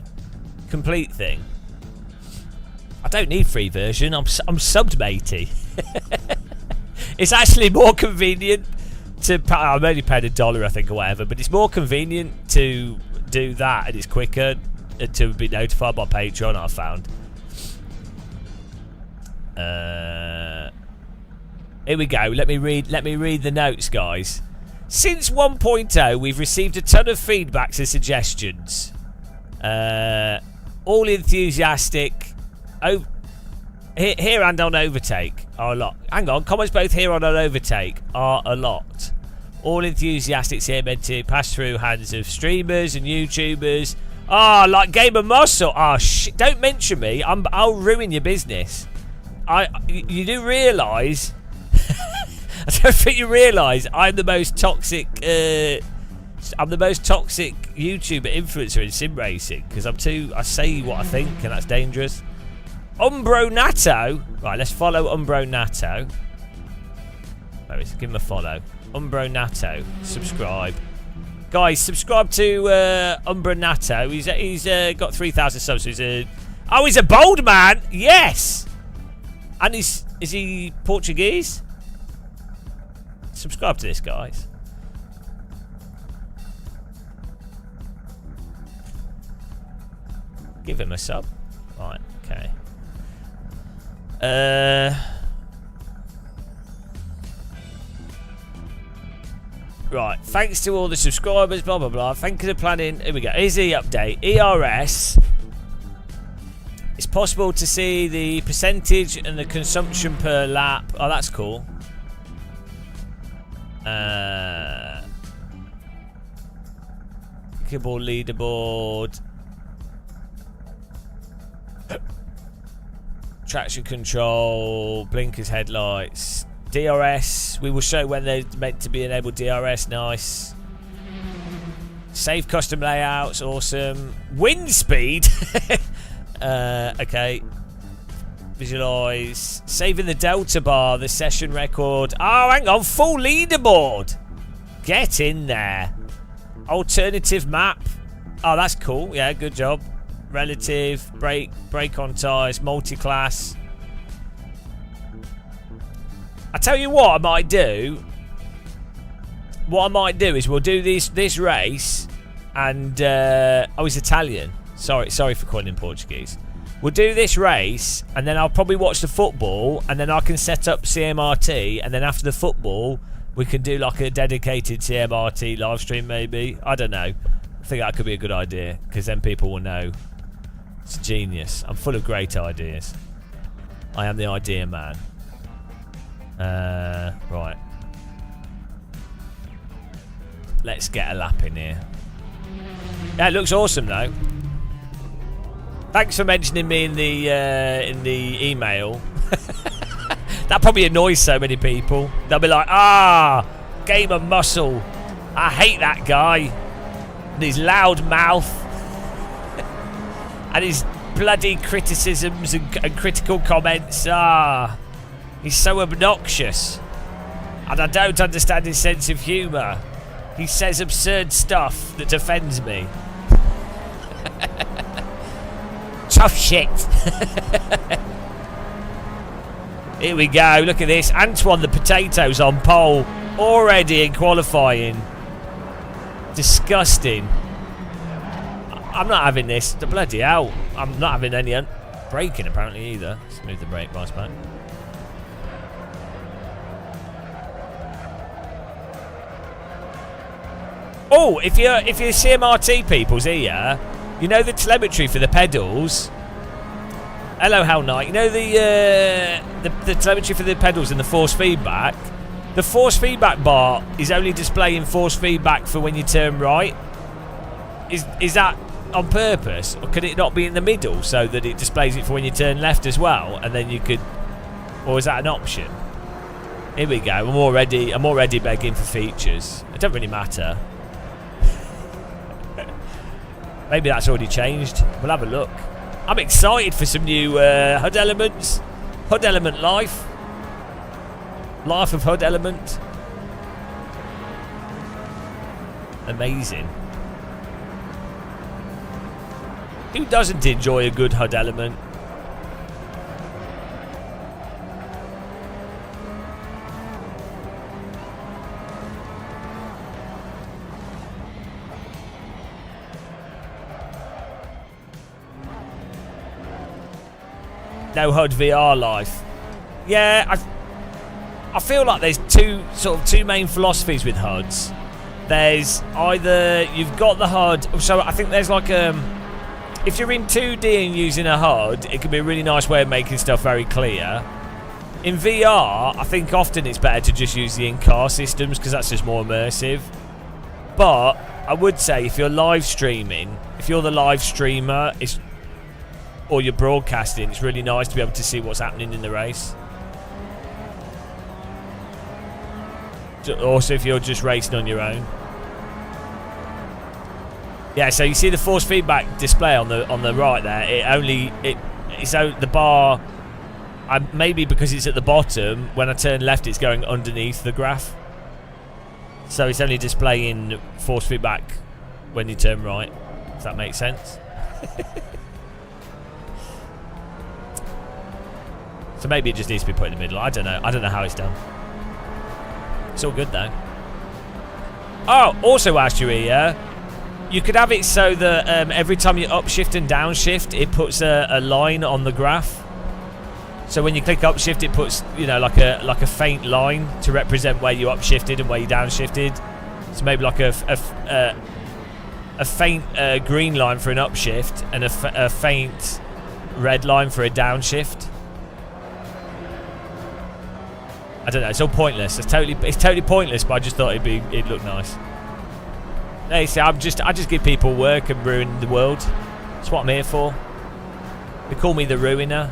complete thing? I don't need free version. I'm subbed, matey. It's actually more convenient to. I'm only paid $1, I think, or whatever. But it's more convenient to do that, and it's quicker to be notified by Patreon. I found. Here we go. Let me read the notes, guys. Since 1.0, we've received a ton of feedbacks and suggestions. All enthusiastic. Here and on Overtake are a lot. Hang on, comments both here and on Overtake are a lot. All enthusiastics here meant to pass through hands of streamers and YouTubers. Like Game of Muscle. Shit! Don't mention me. I'll ruin your business. You do realise? I don't think you realise I'm the most toxic. I'm the most toxic YouTuber influencer in sim racing because I say what I think, and that's dangerous. Umbro Natto. Right, let's follow Umbro Natto. Let's give him a follow. Umbro Natto. Subscribe. Guys, subscribe to Umbro Natto. He's got 3,000 subs. So he's a bold man. Yes. And is he Portuguese? Subscribe to this, guys. Give him a sub. Right, okay. Right, thanks to all the subscribers, blah blah blah. Thank you for planning. Here we go. Here's the update. ERS. It's possible to see the percentage and the consumption per lap. Oh, that's cool. Keyboard leaderboard. Traction control, blinkers, headlights, DRS. We will show when they're meant to be enabled. DRS, nice. Save custom layouts, awesome. Wind speed. Okay. Visualize. Saving the delta bar, the session record. Oh, hang on, full leaderboard. Get in there. Alternative map. Oh, that's cool. Yeah, good job. Relative, brake on tyres, multi-class. I tell you what I might do. What I might do is we'll do this race, and he's Italian. Sorry for calling him Portuguese. We'll do this race, and then I'll probably watch the football, and then I can set up CMRT, and then after the football, we can do like a dedicated CMRT live stream, maybe. I don't know. I think that could be a good idea, because then people will know. It's genius. I'm full of great ideas. I am the idea man. Right. Let's get a lap in here. Yeah, it looks awesome though. Thanks for mentioning me in the email. That probably annoys so many people. They'll be like, Game of Muscle. I hate that guy. And his loud mouth. And his bloody criticisms and critical comments. He's so obnoxious. And I don't understand his sense of humour. He says absurd stuff that offends me. Tough shit. Here we go. Look at this. Antoine the Potatoes on pole. Already in qualifying. Disgusting. I'm not having this. The bloody hell. I'm not having any braking apparently either. Let's move the brake bars back. Oh, if you're CMRT people's here, you know the telemetry for the pedals. Hello, Hell Knight. You know the telemetry for the pedals and the force feedback. The force feedback bar is only displaying force feedback for when you turn right. Is that on purpose, or could it not be in the middle so that it displays it for when you turn left as well, and then you could, or is that an option? Here we go. I'm already begging for features. It doesn't really matter. Maybe that's already changed. We'll have a look. I'm excited for some new HUD elements. HUD Element Life. Life of HUD Element. Amazing. Who doesn't enjoy a good HUD element? No HUD VR life. Yeah, I feel like there's two main philosophies with HUDs. There's either you've got the HUD, so I think there's like if you're in 2D and using a HUD, it can be a really nice way of making stuff very clear. In VR, I think often it's better to just use the in-car systems because that's just more immersive. But I would say if you're live streaming, if you're the live streamer, or you're broadcasting, it's really nice to be able to see what's happening in the race. Also, if you're just racing on your own. Yeah, so you see the force feedback display on the right there. It's the bar. Maybe because it's at the bottom. When I turn left, it's going underneath the graph. So it's only displaying force feedback when you turn right. Does that make sense? So maybe it just needs to be put in the middle. I don't know. I don't know how it's done. It's all good though. Oh, also whilst you're here, you could have it so that every time you upshift and downshift, it puts a line on the graph. So when you click upshift, it puts like a faint line to represent where you upshifted and where you downshifted. So maybe like a faint green line for an upshift and a faint red line for a downshift. I don't know. It's all pointless. It's totally pointless. But I just thought it'd look nice. Hey, see, I just give people work and ruin the world. That's what I'm here for. They call me the ruiner.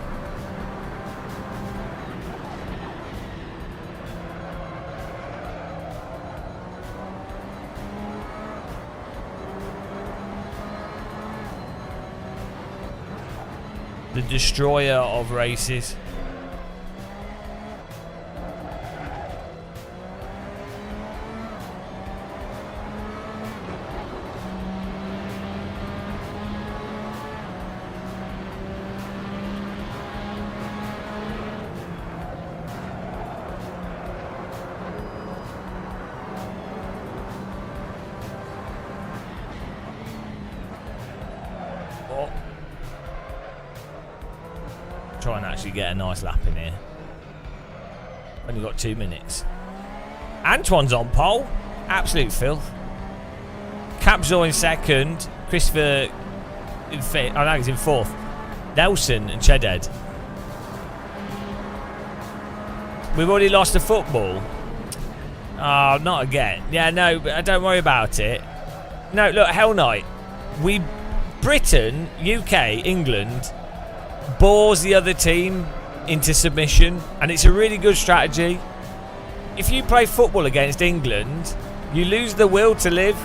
The destroyer of races. Try and actually get a nice lap in here. Only got 2 minutes. Antoine's on pole. Absolute filth. Capzor in second. Christopher in fifth. Oh no, he's in fourth. Nelson and Chedhead. We've already lost the football. Oh, not again. Yeah, no, don't worry about it. No, look, Hell Knight. Britain, UK, England bores the other team into submission, and it's a really good strategy. If you play football against England, you lose the will to live,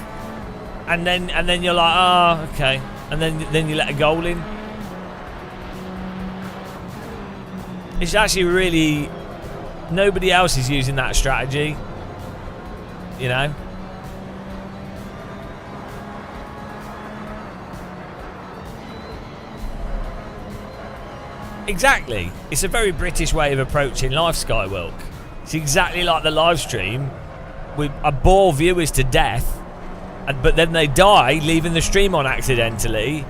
and then you're like, oh, okay, and then you let a goal in. It's actually really, nobody else is using that strategy, you know. Exactly. It's a very British way of approaching life, Skywilk. It's exactly like the live stream. I bore viewers to death, but then they die, leaving the stream on accidentally,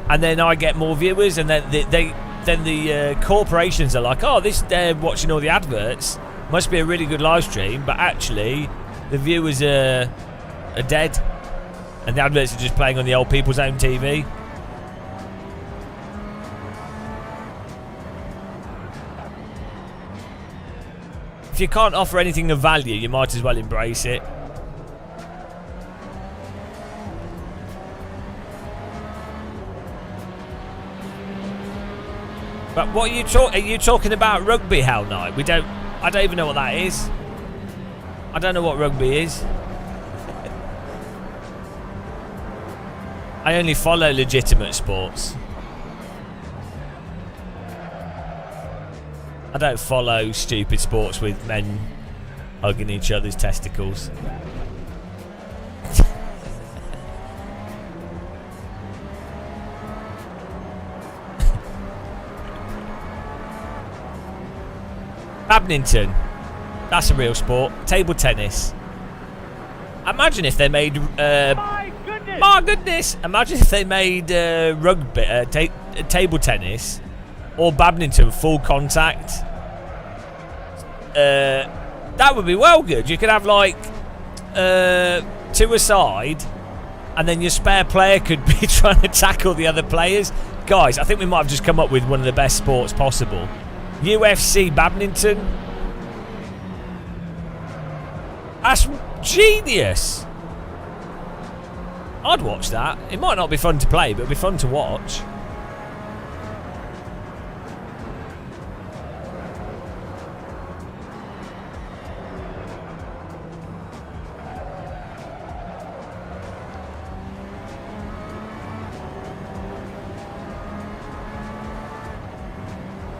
and then I get more viewers, and then the corporations are like, oh, they're watching all the adverts. Must be a really good live stream, but actually, the viewers are dead, and the adverts are just playing on the old people's own TV. If you can't offer anything of value, you might as well embrace it. But what are you talking about rugby, Hell Knight? I don't even know what that is. I don't know what rugby is. I only follow legitimate sports. I don't follow stupid sports with men hugging each other's testicles. Badminton. That's a real sport. Table tennis. Imagine if they made... my goodness! Imagine if they made rugby, table tennis or badminton full contact. That would be well good. You could have like two aside, and then your spare player could be trying to tackle the other players. Guys, I think we might have just come up with one of the best sports possible. UFC badminton. That's genius. I'd watch that. It might not be fun to play, but it'd be fun to watch.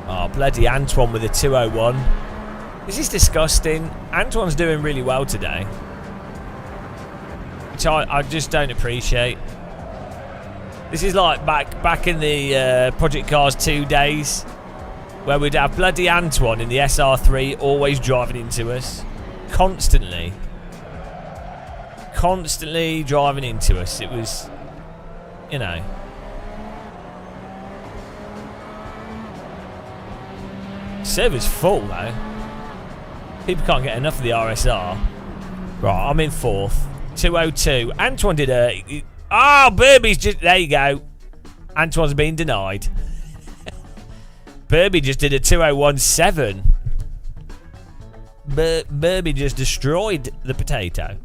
Oh, bloody Antoine with a 201. This is disgusting. Antoine's doing really well today, which I just don't appreciate. This is like back in the Project Cars 2 days, where we'd have bloody Antoine in the SR3 always driving into us. Constantly driving into us. It was, you know. Server's full though. People can't get enough of the RSR. Right, I'm in 4th. 202. Antoine did a... Oh, Burby's just... There you go. Antoine's been denied. Burby just did a 201.7. Burby just destroyed the potato.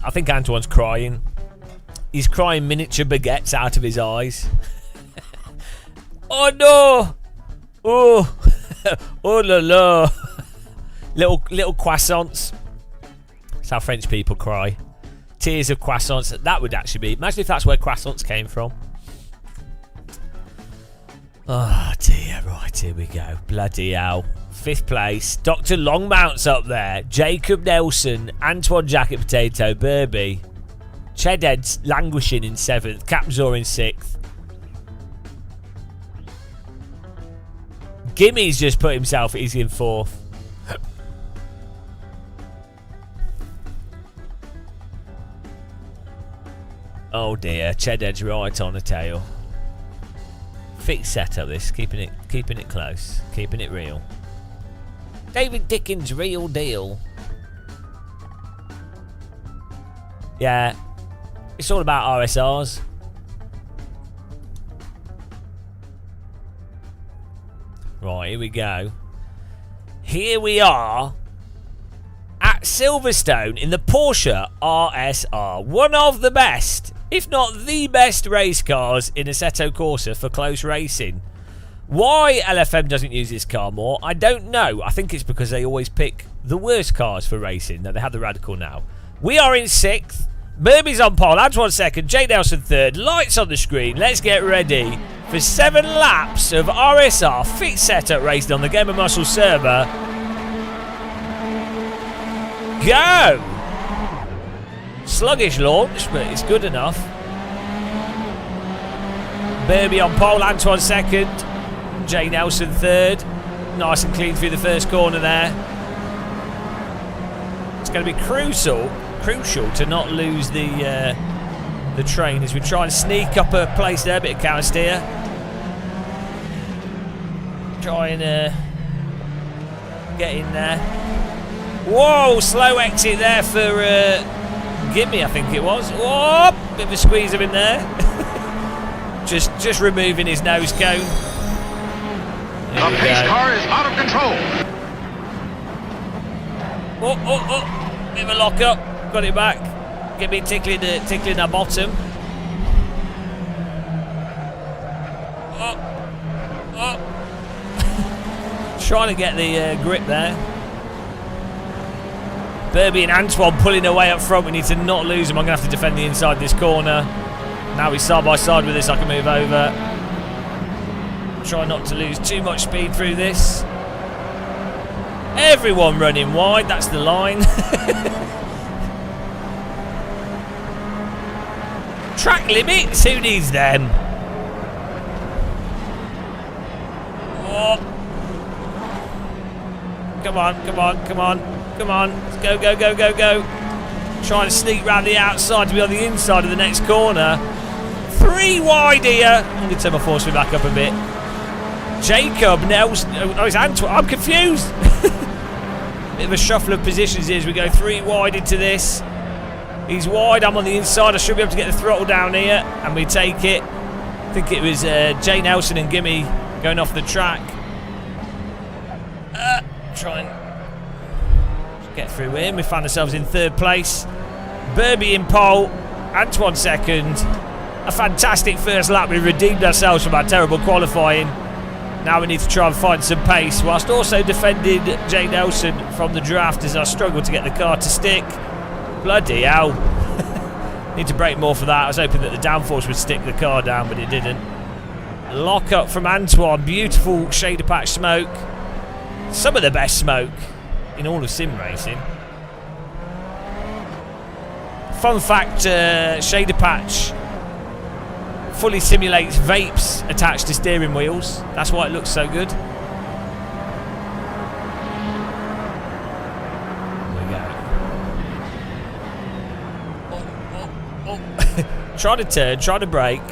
I think Antoine's crying. He's crying miniature baguettes out of his eyes. Oh no! Oh, oh la la! Little croissants. That's how French people cry. Tears of croissants. That would actually be. Imagine if that's where croissants came from. Oh dear! Right, here we go. Bloody hell! 5th place. Dr. Longmount's up there. Jacob Nelson, Antoine Jacket Potato, Burby. Chedhead's languishing in 7th. Capzor in 6th. Gimmy's just put himself, he's in 4th. Oh dear, Chedhead's right on the tail. Fixed setup this, keeping it close, keeping it real. David Dickens, real deal. Yeah, it's all about RSRs. Right, here we go. Here we are at Silverstone in the Porsche RSR. One of the best, if not the best race cars in Assetto Corsa for close racing. Why LFM doesn't use this car more, I don't know. I think it's because they always pick the worst cars for racing. No, they have the Radical now. We are in 6th. Burby's on pole. Antoine 2nd. J. Nelson 3rd. Lights on the screen. Let's get ready for 7 laps of RSR fixed setup raced on the Game of Muscle server. Go! Sluggish launch, but it's good enough. Burby on pole. Antoine 2nd. J. Nelson 3rd. Nice and clean through the first corner there. It's going to be crucial to not lose the train as we try and sneak up a place there. Bit of counter steer. Try and get in there. Whoa, slow exit there for Gimme, I think it was. Whoa, bit of a squeeze of him there. just removing his nose cone. The pace car is out of control. Oh, bit of a lock up. Got it back. Get me tickling the bottom. Trying to get the grip there. Burby and Antoine pulling away up front. We need to not lose him. I'm going to have to defend the inside this corner. Now he's side by side with us. I can move over. Try not to lose too much speed through this. Everyone running wide. That's the line. Track limits. Who needs them? Oh. Come on, come on, come on, come on. Let's go, go, go, go, go. Trying to sneak round the outside to be on the inside of the next corner. 3 wide here. I'm going to turn my force back up a bit. Jacob, Nelson. Oh, it's Antoine. I'm confused. Bit of a shuffle of positions here as we go 3 wide into this. He's wide. I'm on the inside. I should be able to get the throttle down here. And we take it. I think it was Jay Nelson and Gimme going off the track. Try and get through here. We found ourselves in 3rd place. Burby in pole. Antoine 2nd. A fantastic first lap. We redeemed ourselves from our terrible qualifying. Now we need to try and find some pace, whilst also defending Jay Nelson from the draft as I struggle to get the car to stick. Bloody hell. Need to brake more for that. I was hoping that the downforce would stick the car down, but it didn't. Lock up from Antoine. Beautiful shader patch smoke. Some of the best smoke in all of sim racing. Fun fact, shader patch fully simulates vapes attached to steering wheels. That's why it looks so good. There we go. Oh. Try to turn, try to brake.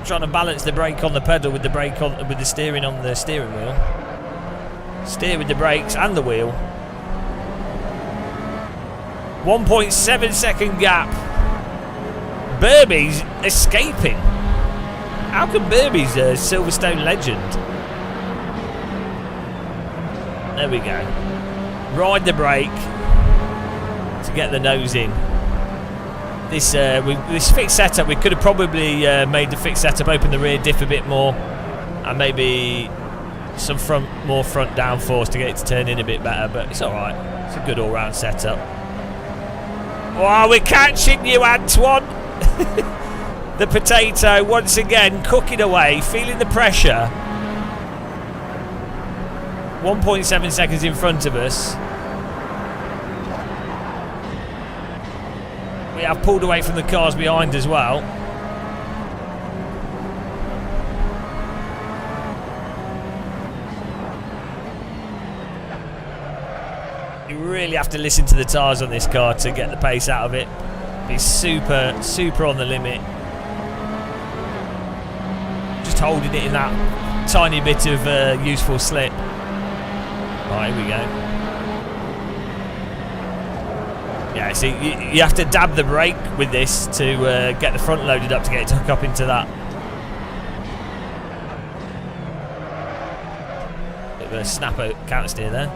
Trying to balance the brake on the pedal with the brake on with the steering on the steering wheel. Steer with the brakes and the wheel. 1.7 second gap. Burby's escaping. How can Burby's a Silverstone legend? There we go. Ride the brake to get the nose in. This fixed setup, we could have probably made the fixed setup open the rear diff a bit more, and maybe some more front downforce to get it to turn in a bit better, but it's alright. It's a good all-round setup. Oh, we're catching you, Antoine! The potato once again cooking away, feeling the pressure. 1.7 seconds in front of us. We have pulled away from the cars behind as well. You really have to listen to the tyres on this car to get the pace out of it. It's super, super on the limit. Just holding it in that tiny bit of useful slip. Right, here we go. Yeah, see, you have to dab the brake with this to get the front loaded up to get it to hook up into that. Bit of a snap out counter steer there.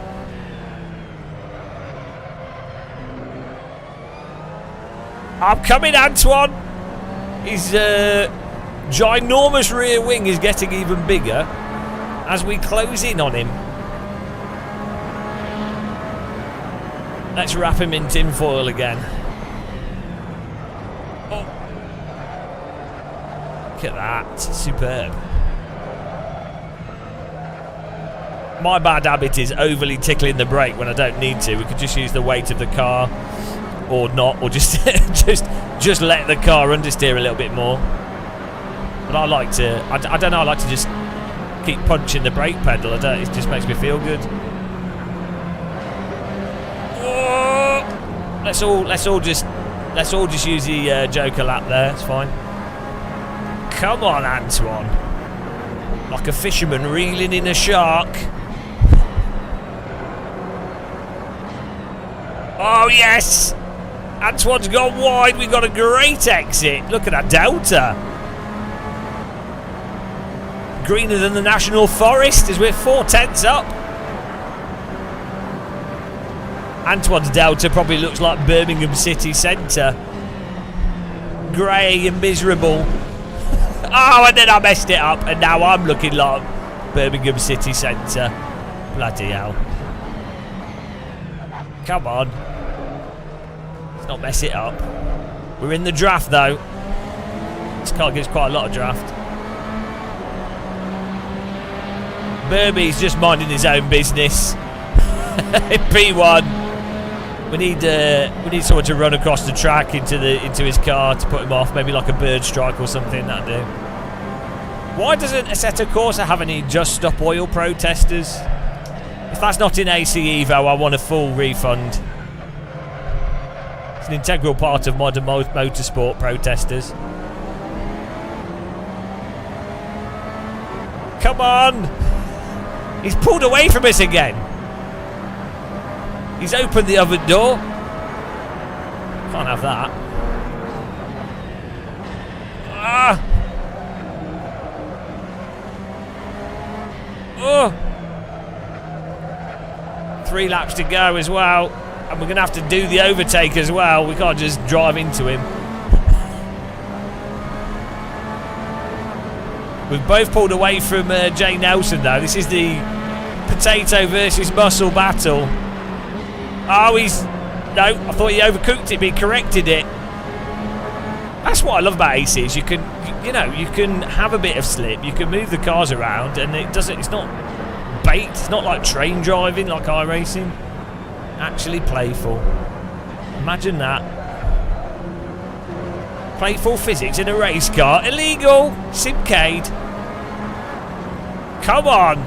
I'm coming, Antoine! His ginormous rear wing is getting even bigger as we close in on him. Let's wrap him in tinfoil again. Oh. Look at that. Superb. My bad habit is overly tickling the brake when I don't need to. We could just use the weight of the car, or not, or just just let the car understeer a little bit more. But I like to, I don't know, I like to just keep punching the brake pedal. It just makes me feel good. Let's all just use the Joker lap there. It's fine. Come on, Antoine. Like a fisherman reeling in a shark. Oh yes! Antoine's gone wide. We've got a great exit. Look at that delta. Greener than the National Forest as we're 4/10 up. Antoine's delta probably looks like Birmingham city centre. Grey and miserable. Oh, and then I messed it up, and now I'm looking like Birmingham city centre. Bloody hell. Come on. Let's not mess it up. We're in the draft, though. This car gives quite a lot of draft. Burby's just minding his own business. P1. We need someone to run across the track into his car to put him off. Maybe like a bird strike or something. That'd do. Why doesn't Assetto Corsa have any Just Stop Oil protesters? If that's not in AC Evo, I want a full refund. It's an integral part of modern motorsport, protesters. Come on! He's pulled away from us again. He's opened the oven door. Can't have that. Ah! Oh! 3 laps to go as well. And we're going to have to do the overtake as well. We can't just drive into him. We've both pulled away from Jay Nelson, though. This is the potato versus muscle battle. Oh, he's... No, I thought he overcooked it, but he corrected it. That's what I love about AC, is you can, you know, you can have a bit of slip, you can move the cars around, and it's not bait, it's not like train driving, like iRacing. Actually playful. Imagine that. Playful physics in a race car. Illegal! Simcade. Come on!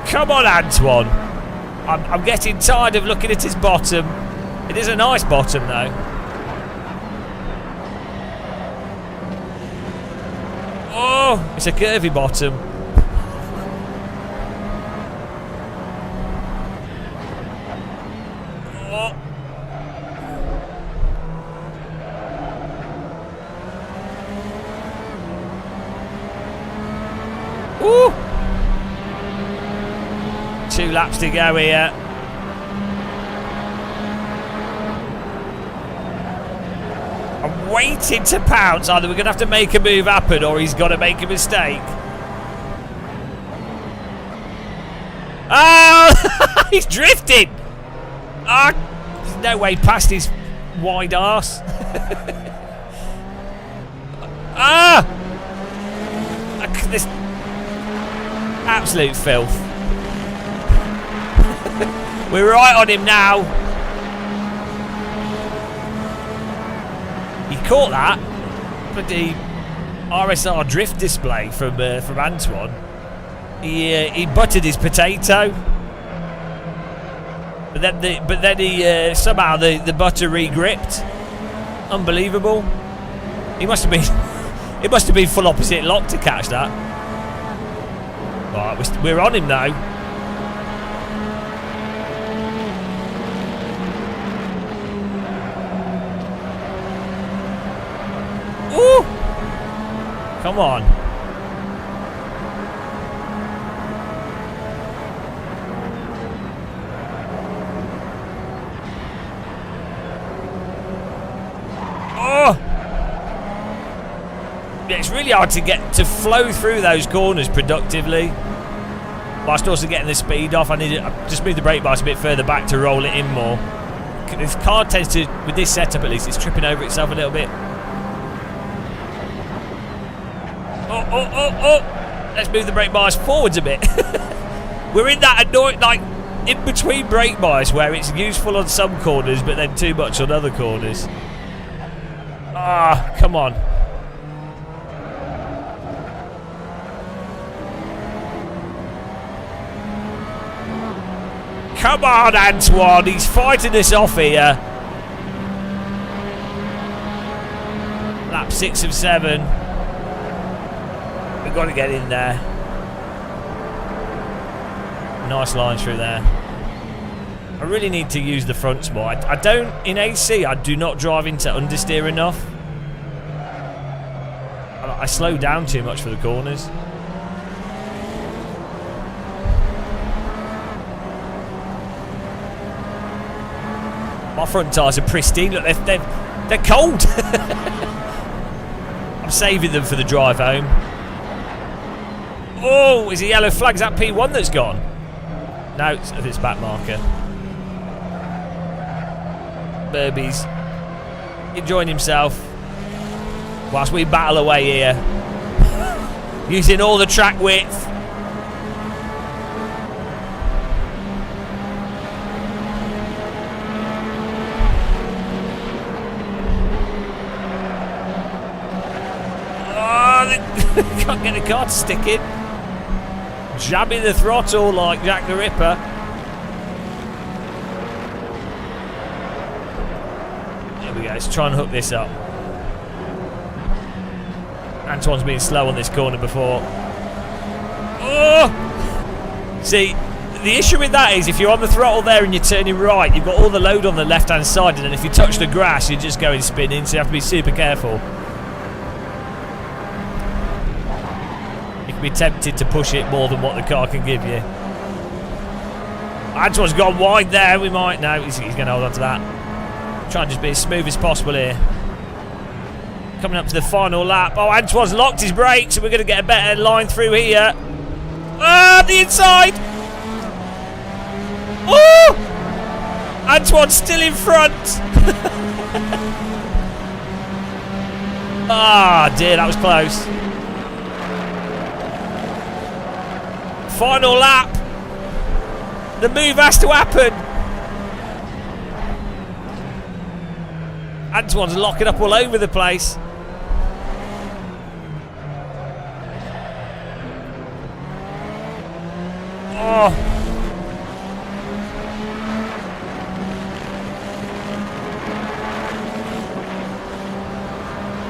Come on, Antoine. I'm getting tired of looking at his bottom. It is a nice bottom, though. Oh, it's a curvy bottom. Oh. Ooh. 2 laps to go here. I'm waiting to pounce. Either we're going to have to make a move happen or he's got to make a mistake. Oh! He's drifting! Oh, there's no way past his wide arse. Ah! This absolute filth. We're right on him now. He caught that, but the RSR drift display from Antoine. He buttered his potato, but then he somehow the butter re-gripped. Unbelievable. It must have been full opposite lock to catch that. Right, we're on him now. Ooh! Come on. Oh! Yeah, it's really hard to flow through those corners productively, whilst also getting the speed off. I just move the brake bars a bit further back to roll it in more. This car tends to, with this setup at least, it's tripping over itself a little bit. Oh! Let's move the brake bars forwards a bit. We're in that annoying, like, in between brake bars where it's useful on some corners but then too much on other corners. Ah, come on. Come on, Antoine. He's fighting us off here. Lap 6 of 7. We've got to get in there. Nice lines through there. I really need to use the fronts more. I don't, in AC, I do not drive into understeer enough. I slow down too much for the corners. My front tyres are pristine. Look, they're cold. I'm saving them for the drive home. Oh, is a yellow flag? Is that P1 that's gone? No, it's back marker. Burby's enjoying himself whilst we battle away here, using all the track width. Can't get the car to stick in. Jabbing the throttle like Jack the Ripper. There we go, let's try and hook this up. Antoine's been slow on this corner before. Oh! See, the issue with that is if you're on the throttle there and you're turning right, you've got all the load on the left hand side, and then if you touch the grass, you're just going spinning, so you have to be super careful. Be tempted to push it more than what the car can give you. Antoine's gone wide there. We might. No, he's going to hold on to that. Try and just be as smooth as possible here. Coming up to the final lap. Oh, Antoine's locked his brakes, and we're going to get a better line through here. Ah, the inside. Oh! Antoine's still in front. Ah, dear, that was close. Final lap. The move has to happen. Antoine's locking up all over the place. Oh.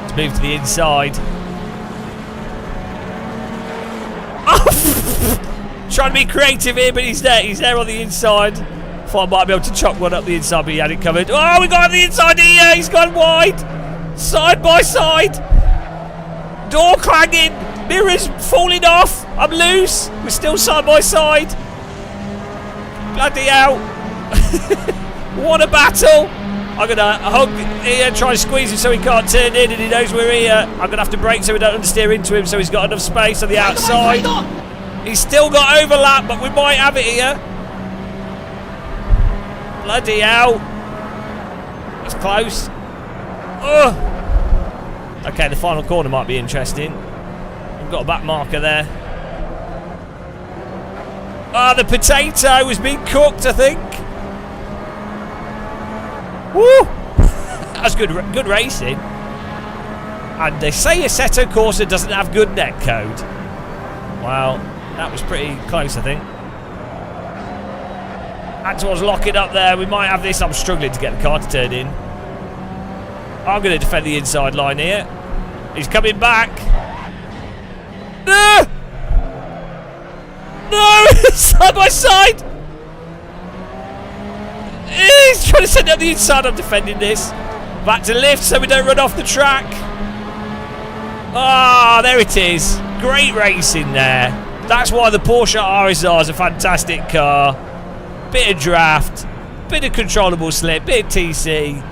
Let's move to the inside. Trying to be creative here, but he's there. He's there on the inside. Thought I might be able to chuck one up the inside, but he had it covered. Oh, we got on the inside here. He's gone wide. Side by side. Door clanging. Mirrors falling off. I'm loose. We're still side by side. Bloody hell. What a battle. I'm going to hug here, try and squeeze him so he can't turn in and he knows we're here. I'm going to have to brake so we don't understeer into him, so he's got enough space on the outside. He's still got overlap, but we might have it here. Bloody hell. That's close. Ugh. Okay, the final corner might be interesting. We've got a back marker there. Ah, the potato has been cooked, I think. Woo! That's good racing. And they say Assetto Corsa doesn't have good net code. Well, that was pretty close, I think. Antoine's locking up there. We might have this. I'm struggling to get the car to turn in. I'm going to defend the inside line here. He's coming back. No! No! Side by side! He's trying to send up the inside. I'm defending this. Back to lift so we don't run off the track. Ah, there it is. Great racing there. That's why the Porsche RSR is a fantastic car. Bit of draft, bit of controllable slip, bit of TC.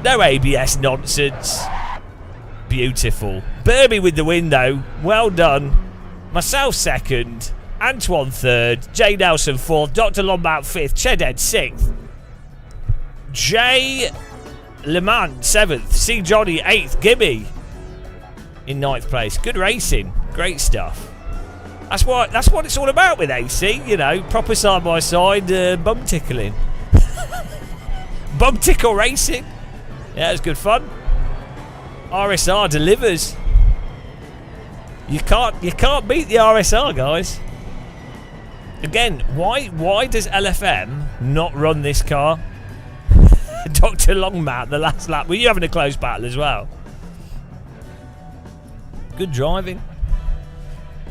No ABS nonsense. Beautiful. Burby with the win though. Well done. Myself second. Antoine third. Jay Nelson fourth. Dr. Lombard fifth. Chedhead sixth. Jay Lemant seventh. C. Johnny eighth. Gibby in ninth place. Good racing. Great stuff. That's what it's all about with AC, you know, proper side by side bum tickling. Bum tickle racing. Yeah, it was good fun. RSR delivers. You can't beat the RSR, guys. Again, why does LFM not run this car? Dr. Longmat, the last lap. Were you having a close battle as well? Good driving.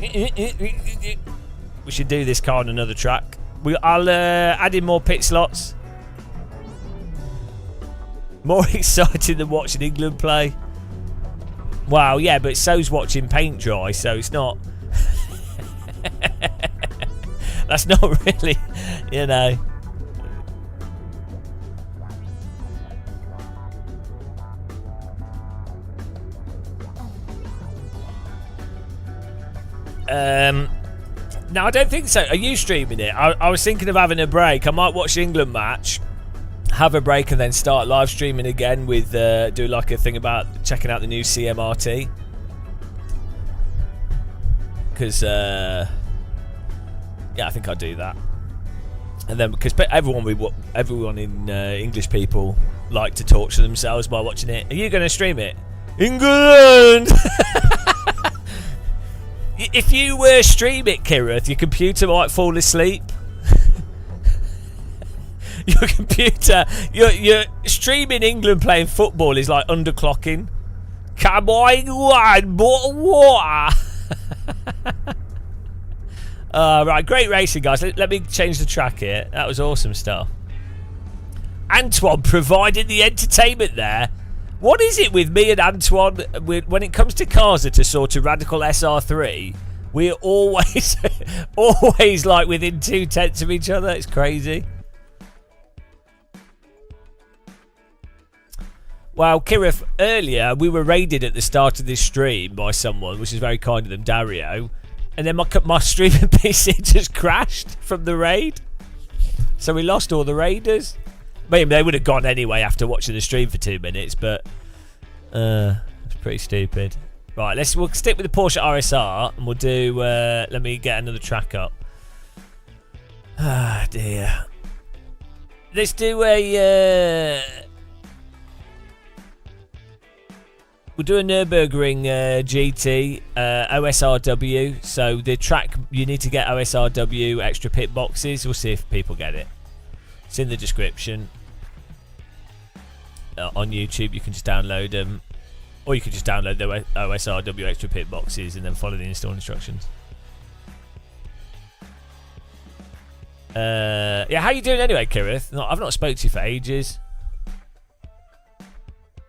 We should do this car on another track. I'll add in more pit slots. More exciting than watching England play. Wow, yeah, but so's watching paint dry, so it's not. That's not really, you know. No, I don't think so. Are you streaming it? I was thinking of having a break. I might watch the England match, have a break and then start live streaming again with do like a thing about checking out the new CMRT. Because yeah, I think I'll do that. And then because everyone in English people like to torture themselves by watching it. Are you going to stream it? England. If you stream it, Kirith, your computer might fall asleep. Your computer, your streaming England playing football is like underclocking. Come on, water. Right, great racing, guys. Let me change the track here. That was awesome stuff. Antoine providing the entertainment there. What is it with me and Antoine when it comes to cars that are sort of radical SR3? We're always, always like within 2/10 of each other. It's crazy. Well, Kirith, earlier we were raided at the start of this stream by someone, which is very kind of them, Dario. And then my streaming PC just crashed from the raid. So we lost all the raiders. Maybe they would have gone anyway after watching the stream for 2 minutes, but it's pretty stupid. Right, we'll stick with the Porsche RSR and we'll do let me get another track up. Ah, dear. Let's do a we'll do a Nürburgring GT OSRW. So the track, you need to get OSRW extra pit boxes. We'll see if people get it. It's in the description. On YouTube, you can just download them. Or you can just download the OSRW extra pit boxes and then follow the install instructions. Yeah, how you doing anyway, Kirith? I've not spoke to you for ages.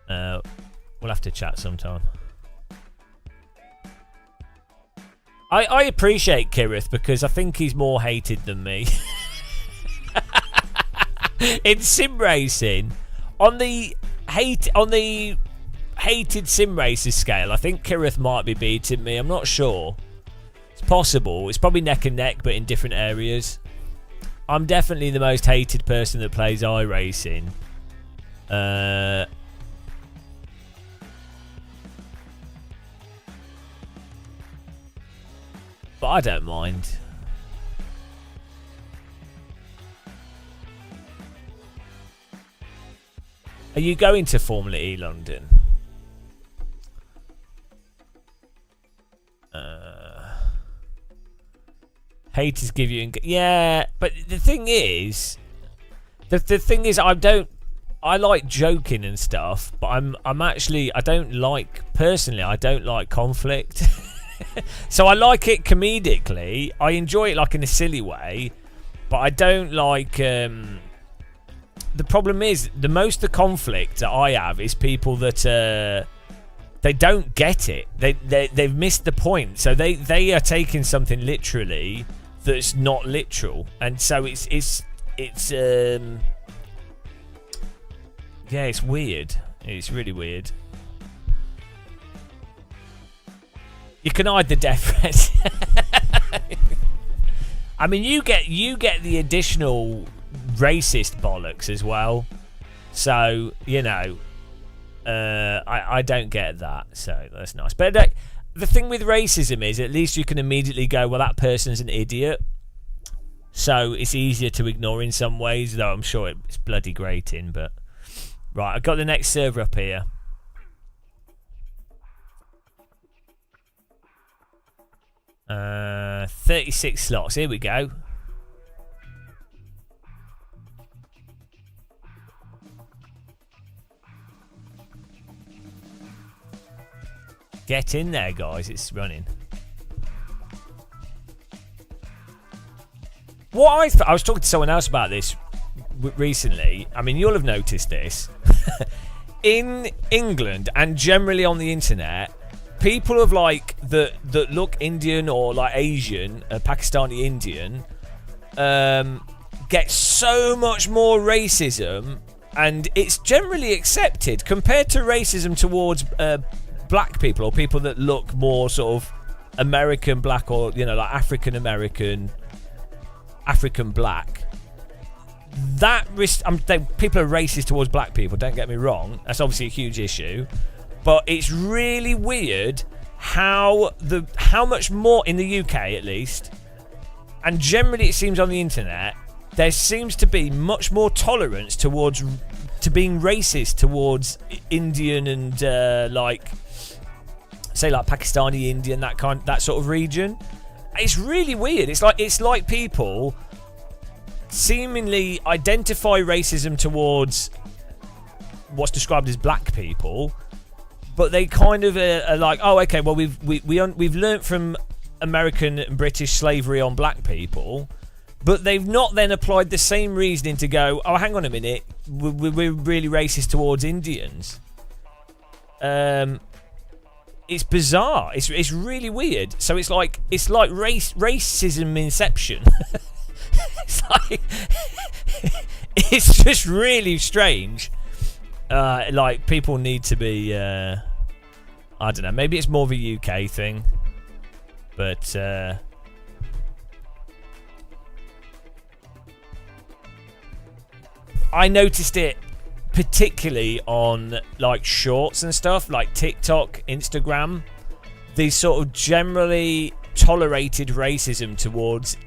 We'll have to chat sometime. I appreciate Kirith because I think he's more hated than me. In sim racing, on the hated sim races scale, I think Kirith might be beating me. I'm not sure. It's possible. It's probably neck and neck, but in different areas. I'm definitely the most hated person that plays iRacing. But I don't mind. Are you going to Formula E London? Haters give you... Yeah, but the thing is... The thing is, I like joking and stuff, but I'm actually... I don't like... Personally, I don't like conflict. So I like it comedically. I enjoy it like in a silly way, but I don't like... the problem is, the conflict that I have is people that they don't get it. They've missed the point. So they are taking something literally that's not literal, and so it's yeah, it's weird. It's really weird. You can hide the death threat. I mean, you get the additional racist bollocks as well, so you know, I don't get that, so that's nice. But the thing with racism is, at least you can immediately go, well, that person's an idiot, so it's easier to ignore in some ways, though I'm sure it's bloody grating. But right, I've got the next server up here. Uh, 36 slots, here we go. Get in there, guys. It's running. What I was talking to someone else about this recently. I mean, you'll have noticed this. In England and generally on the internet, people of like that look Indian or like Asian, Pakistani Indian, get so much more racism, and it's generally accepted compared to racism towards black people or people that look more sort of American black, or you know, like African American, African black. people are racist towards black people, don't get me wrong, that's obviously a huge issue, but it's really weird how much more in the UK at least, and generally it seems on the internet, there seems to be much more tolerance to being racist towards Indian and like Pakistani, Indian, that sort of region. It's really weird. It's like people seemingly identify racism towards what's described as black people, but they kind of are like, oh, okay, well we've learnt from American and British slavery on black people, but they've not then applied the same reasoning to go, oh, hang on a minute, we're really racist towards Indians. It's bizarre. It's really weird. So it's like racism inception. It's just really strange. Like people need to be. I don't know. Maybe it's more of a UK thing, but. I noticed it particularly on like shorts and stuff like TikTok, Instagram. These sort of generally tolerated racism towards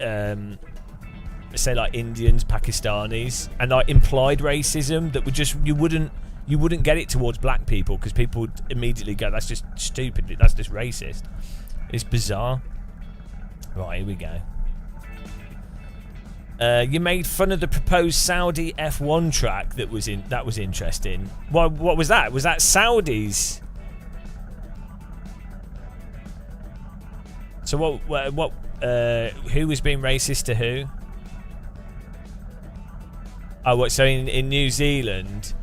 say like Indians, Pakistanis, and like implied racism that would just you wouldn't get it towards black people because people would immediately go, that's just stupid, that's just racist. It's bizarre. Right, here we go. You made fun of the proposed Saudi F1 track that was interesting. What was that? Was that Saudis? So what who was being racist to who? Oh, what? So in New Zealand?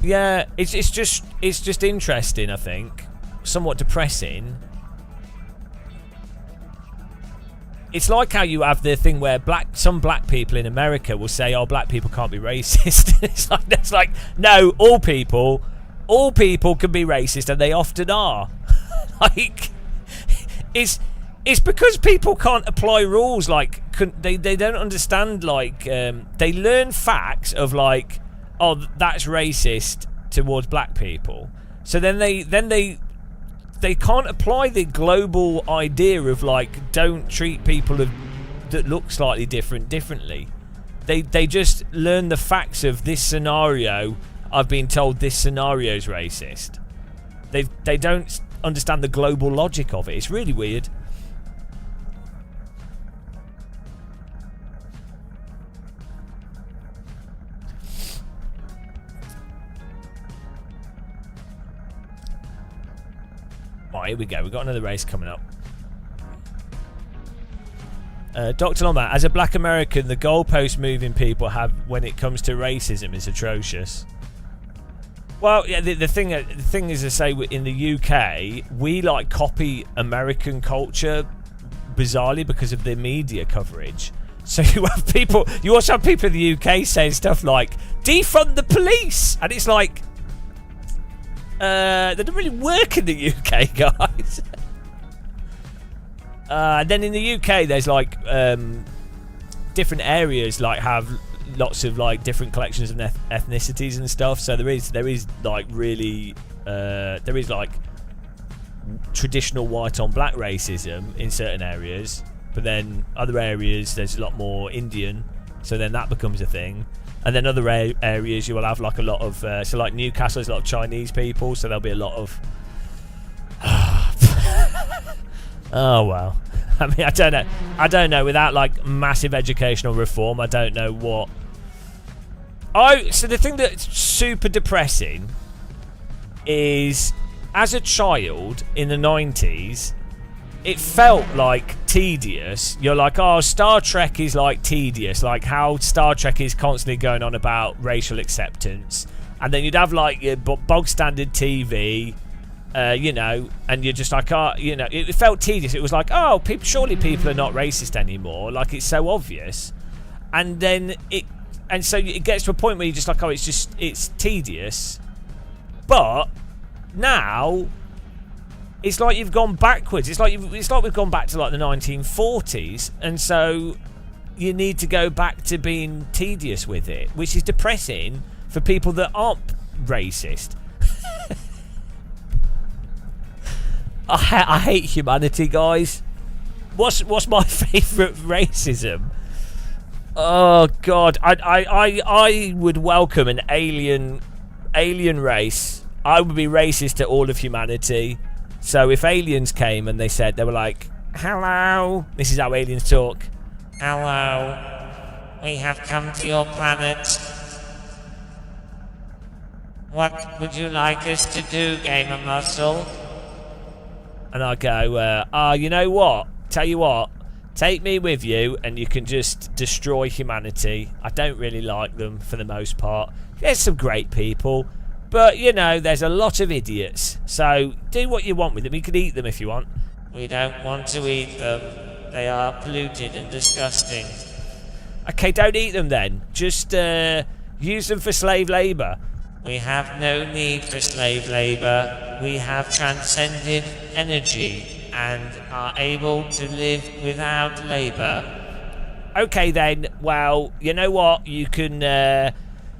Yeah, it's just interesting. I think somewhat depressing. It's like how you have the thing where some black people in America will say, "Oh, black people can't be racist." It's like no, all people can be racist, and they often are. Like, it's because people can't apply rules. Like, they don't understand. Like, they learn facts of like, oh, that's racist towards black people. So then they can't apply the global idea of like, don't treat people that look slightly differently. They just learn the facts of this scenario. I've been told this scenario is racist. They don't understand the global logic of it. It's really weird. Right, here we go. We've got another race coming up. Dr. Lombard, as a black American, the goalpost moving people have when it comes to racism is atrocious. Well, yeah, the thing is, to say, in the UK, we like copy American culture bizarrely because of the media coverage. So you also have people in the UK saying stuff like defund the police, and it's like they don't really work in the UK, guys. Then in the UK, there's like different areas like have lots of like different collections of ethnicities and stuff. So there is like really there is like traditional white on black racism in certain areas, but then other areas there's a lot more Indian. So then that becomes a thing. And then other areas you will have like a lot of so like Newcastle, there's a lot of Chinese people, so there'll be a lot of oh well. I mean, I don't know. Without like massive educational reform, I don't know what. So the thing that's super depressing is, as a child in the 90s, it felt like tedious. You're like, oh, Star Trek is like tedious, like how Star Trek is constantly going on about racial acceptance, and then you'd have like your bog standard TV. You know, and you're just like, oh, you know, it felt tedious. It was like, oh, surely people are not racist anymore. Like, it's so obvious. And then so it gets to a point where you're just like, oh, it's tedious. But now it's like you've gone backwards. It's like we've gone back to like the 1940s. And so you need to go back to being tedious with it, which is depressing for people that aren't racist. I hate humanity, guys. What's my favourite racism? Oh God, I would welcome an alien race. I would be racist to all of humanity. So if aliens came and they were like, "Hello," this is how aliens talk. "Hello, we have come to your planet. What would you like us to do, Gamer Muscle?" And I go, you know what? Tell you what, take me with you and you can just destroy humanity. I don't really like them for the most part. There's some great people, but you know, there's a lot of idiots. So do what you want with them. You can eat them if you want. We don't want to eat them. They are polluted and disgusting. Okay, don't eat them then. Just use them for slave labour. We have no need for slave labour. We have transcended energy and are able to live without labour. Okay then, well, you know what? You can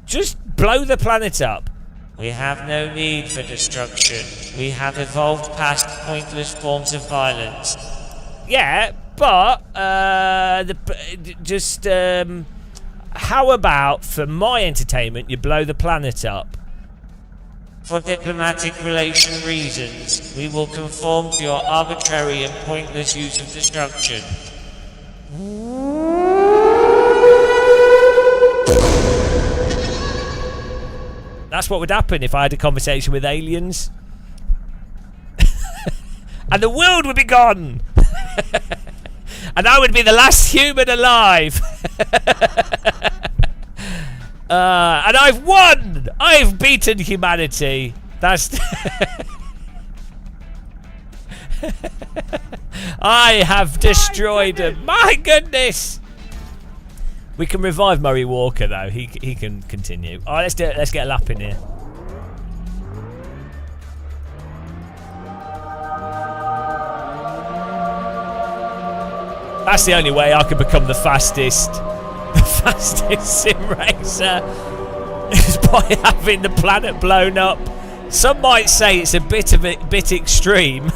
just blow the planet up. We have no need for destruction. We have evolved past pointless forms of violence. Yeah, but how about for my entertainment you blow the planet up? For diplomatic relation reasons, we will conform to your arbitrary and pointless use of destruction. That's what would happen if I had a conversation with aliens. And the world would be gone. And I would be the last human alive. And I've won! I've beaten humanity. That's... I have destroyed him. My goodness! We can revive Murray Walker though. He can continue. Alright, let's do it. Let's get a lap in here. That's the only way I could become the fastest sim racer is by having the planet blown up. Some might say it's a bit extreme.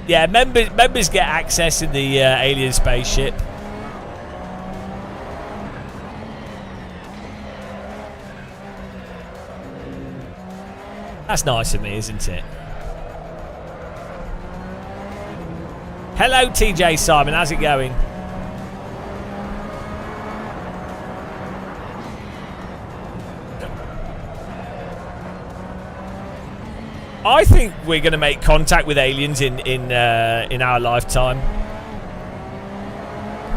Yeah, members get access in the alien spaceship. That's nice of me, isn't it? Hello, TJ Simon. How's it going? I think we're going to make contact with aliens in our lifetime,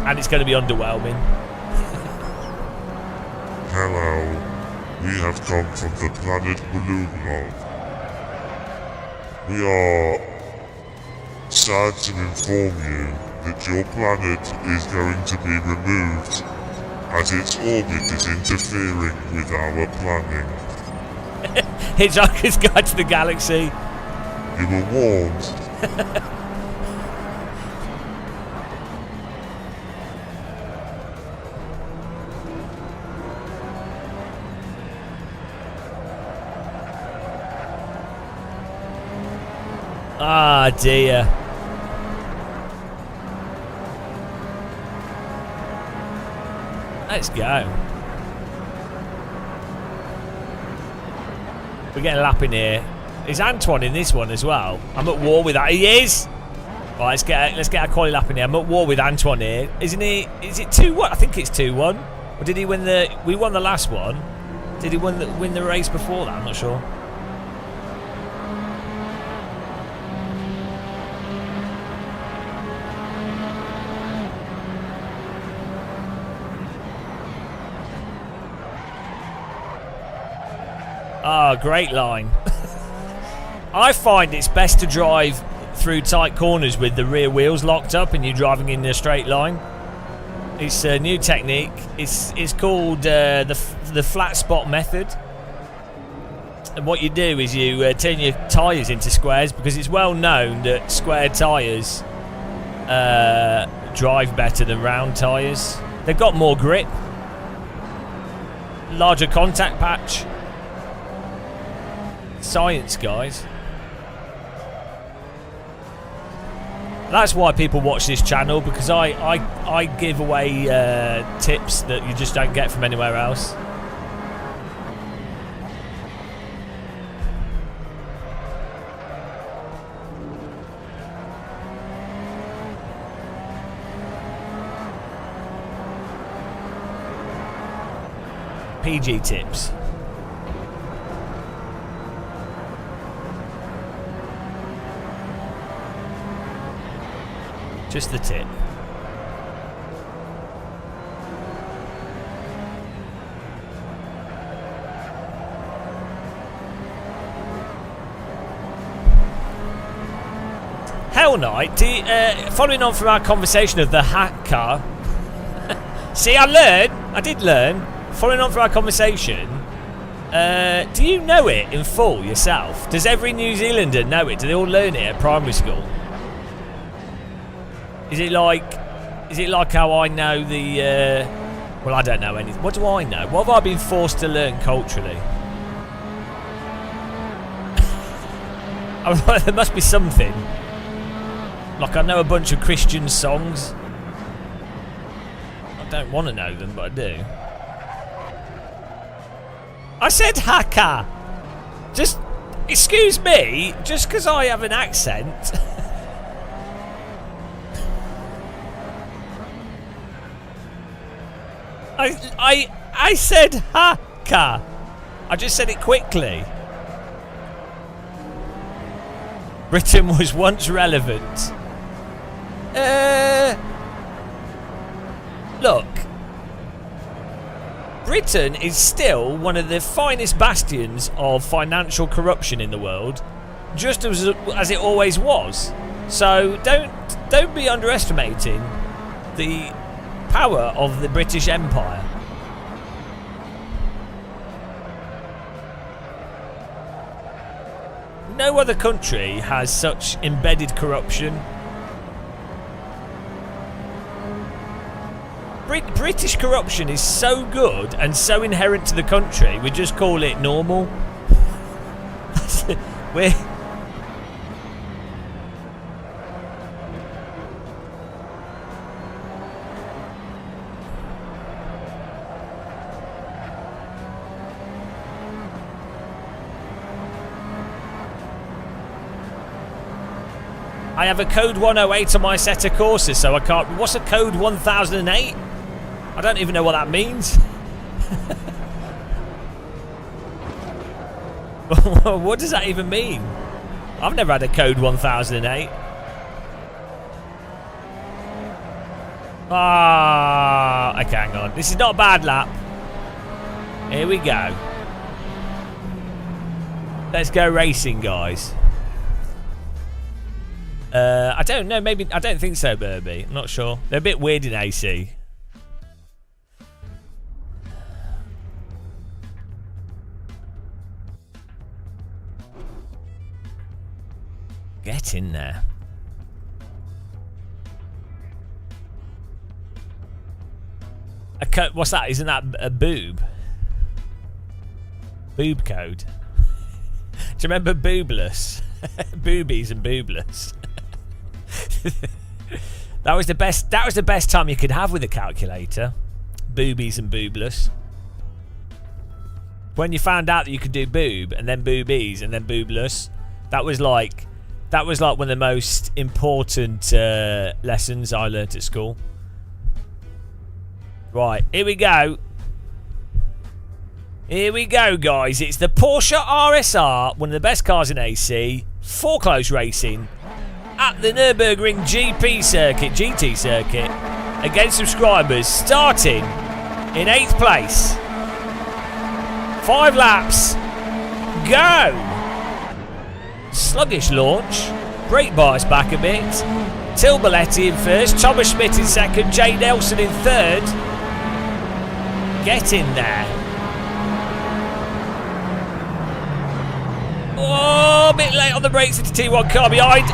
and it's going to be underwhelming. Hello, we have come from the planet Balloon Log. We are sad to inform you that your planet is going to be removed as its orbit is interfering with our planning. Hitchhiker's Guide to the Galaxy. You were warned. Ah, dear. Let's go. We're getting a lap in here. Is Antoine in this one as well? I'm at war with that. He is. Right, let's get a quality lap in here. I'm at war with Antoine here, isn't he? Is it 2-1? I think it's 2-1. Or did he win the? We won the last one. Did he win the race before that? I'm not sure. Ah, great line. I find it's best to drive through tight corners with the rear wheels locked up and you driving in a straight line. It's a new technique. It's called the flat spot method. And what you do is you turn your tyres into squares, because it's well known that square tyres drive better than round tyres. They've got more grip, larger contact patch. Science, guys. That's why people watch this channel, because I give away tips that you just don't get from anywhere else. PG tips. Just the tip. Hell Knight, following on from our conversation of the hat car. See, I did learn. Following on from our conversation, do you know it in full yourself? Does every New Zealander know it? Do they all learn it at primary school? Is it like how I know the... well, I don't know anything. What do I know? What have I been forced to learn culturally? There must be something. Like, I know a bunch of Christian songs. I don't want to know them, but I do. I said haka. Just, excuse me, just because I have an accent. I said haka. I just said it quickly. Britain was once relevant. Look. Britain is still one of the finest bastions of financial corruption in the world, just as it always was. So don't be underestimating the power of the British Empire. No other country has such embedded corruption. British corruption is so good and so inherent to the country, we just call it normal. I have a code 108 on my Assetto Corsa, so I can't... What's a code 1008? I don't even know what that means. What does that even mean? I've never had a code 1008. Ah, okay, hang on. This is not a bad lap. Here we go. Let's go racing, guys. I don't know. Maybe I don't think so, Burby. I'm not sure. They're a bit weird in AC. Get in there. What's that? Isn't that a boob? Boob code. Do you remember boobless? Boobies and boobless. That was the best time you could have with a calculator. Boobies and boobless. When you found out that you could do boob and then boobies and then boobless, that was like one of the most important lessons I learnt at school. Right, here we go. Here we go, guys. It's the Porsche RSR, one of the best cars in AC, for close racing, at the Nürburgring GT circuit, against subscribers, starting in 8th place. 5 laps. Go! Sluggish launch. Brake bars back a bit. Tilbaletti in first. Thomas Schmidt in second. Jay Nelson in third. Get in there. Oh, a bit late on the brakes into T1 car behind.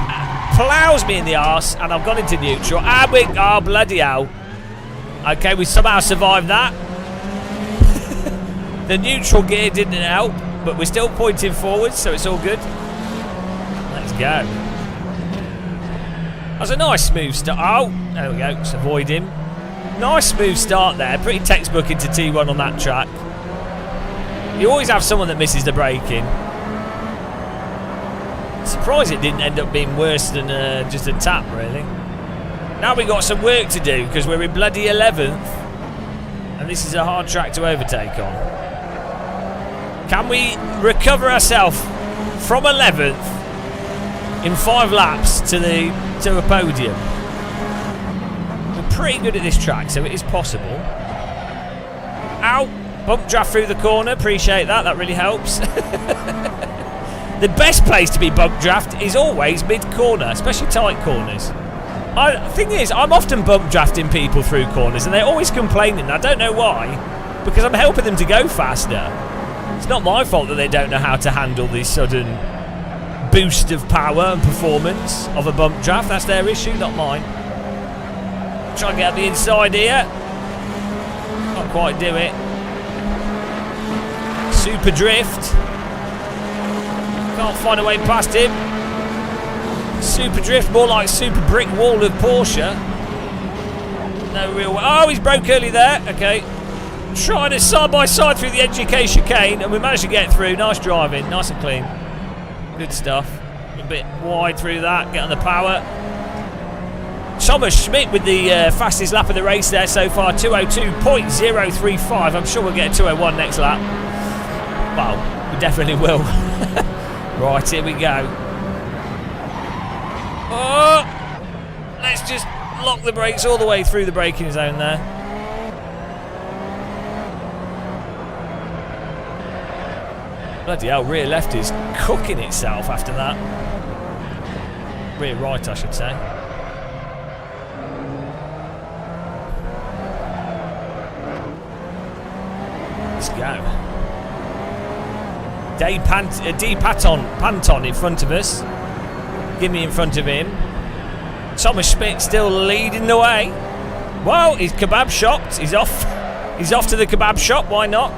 ploughs me in the arse, and I've gone into neutral. And we, oh bloody hell! Okay, we somehow survived that. The neutral gear didn't help, but we're still pointing forward, so it's all good. Let's go. That's a nice smooth start. Oh, there we go. Let's avoid him. Nice smooth start there. Pretty textbook into T1 on that track. You always have someone that misses the braking. Surprised it didn't end up being worse than just a tap, really. Now we've got some work to do because we're in bloody 11th. And this is a hard track to overtake on. Can we recover ourselves from 11th in 5 laps to a podium? We're pretty good at this track, so it is possible. Ow! Bump draft through the corner. Appreciate that. That really helps. The best place to be bump draft is always mid-corner, especially tight corners. The thing is, I'm often bump drafting people through corners, and they're always complaining. I don't know why, because I'm helping them to go faster. It's not my fault that they don't know how to handle the sudden boost of power and performance of a bump draft. That's their issue, not mine. Try and get up the inside here. Can't quite do it. Super drift. Can't find a way past him. Super drift, more like super brick wall of Porsche. No real way. Oh, he's broke early there. Okay. Trying it side by side through the education chicane, and we managed to get through. Nice driving, nice and clean. Good stuff. A bit wide through that, get on the power. Thomas Schmidt with the fastest lap of the race there so far, 202.035. I'm sure we'll get a 201 next lap. Well, we definitely will. Right, here we go. Oh! Let's just lock the brakes all the way through the braking zone there. Bloody hell, rear left is cooking itself after that. Rear right, I should say. Let's go. Panton in front of us. Gimme in front of him. Thomas Schmidt still leading the way. Well, he's kebab shopped. He's off. He's off to the kebab shop. Why not?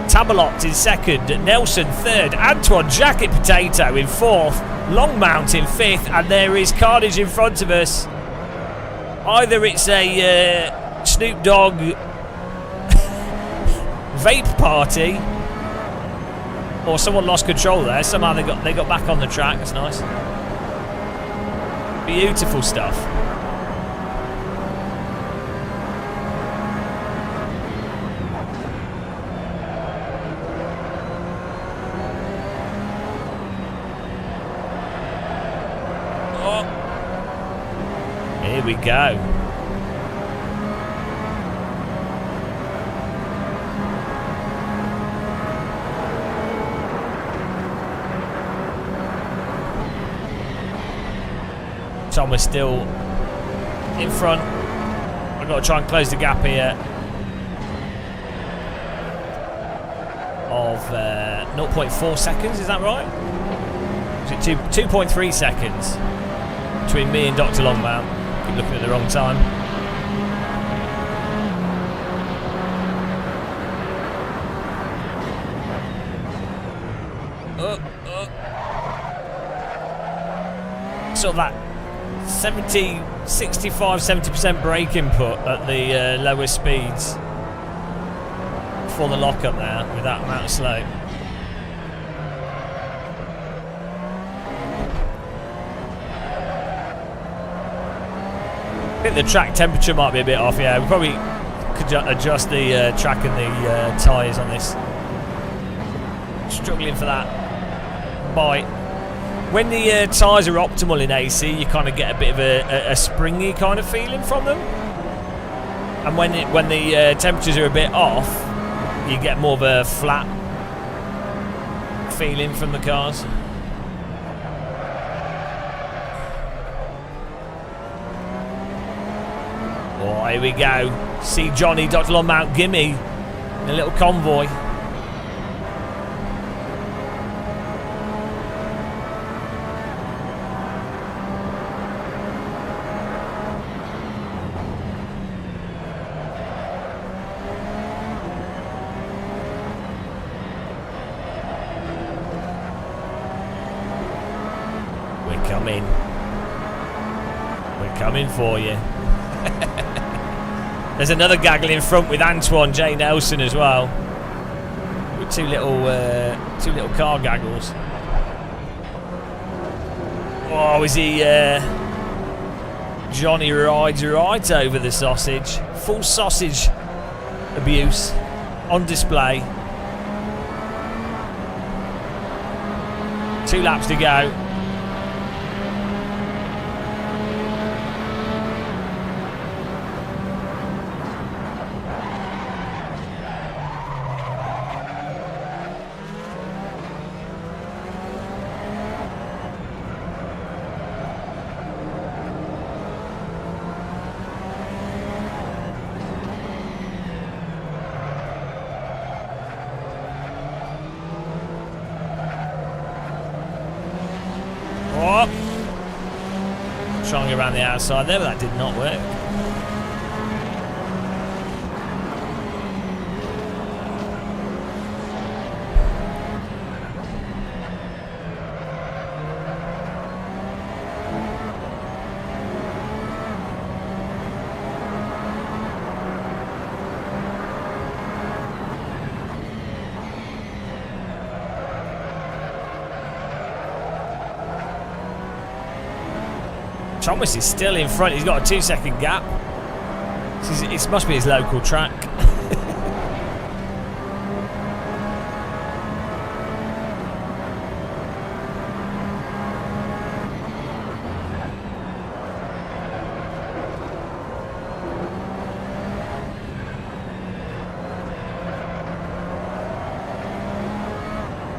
Tabalot in second. Nelson third. Antoine Jacket Potato in fourth. Longmount in fifth. And there is carnage in front of us. Either it's a Snoop Dogg vape party, or someone lost control there. Somehow they got back on the track. That's nice. Beautiful stuff. Oh, here we go. Thomas still in front. I've got to try and close the gap here of 0.4 seconds, is that right? Is it 2.3 seconds between me and Dr. Longmount? Keep looking at the wrong time. Sort of that 65-70% brake input at the lower speeds before the lockup there with that amount of slope. I think the track temperature might be a bit off. Yeah, we probably could adjust the track and the tyres on this. Struggling for that bite. When the tyres are optimal in AC, you kind of get a bit of a springy kind of feeling from them. And when the temperatures are a bit off, you get more of a flat feeling from the cars. Oh, here we go. See Johnny, Dr. Longmount, gimme. In a little convoy. We're coming for you. There's another gaggle in front with Antoine J. Nelson as well. With two little car gaggles. Oh, is he... Johnny rides right over the sausage. Full sausage abuse on display. 2 laps to go. Trying to go around the outside there, but that did not work. Thomas is still in front. He's got a 2-second gap. It must be his local track.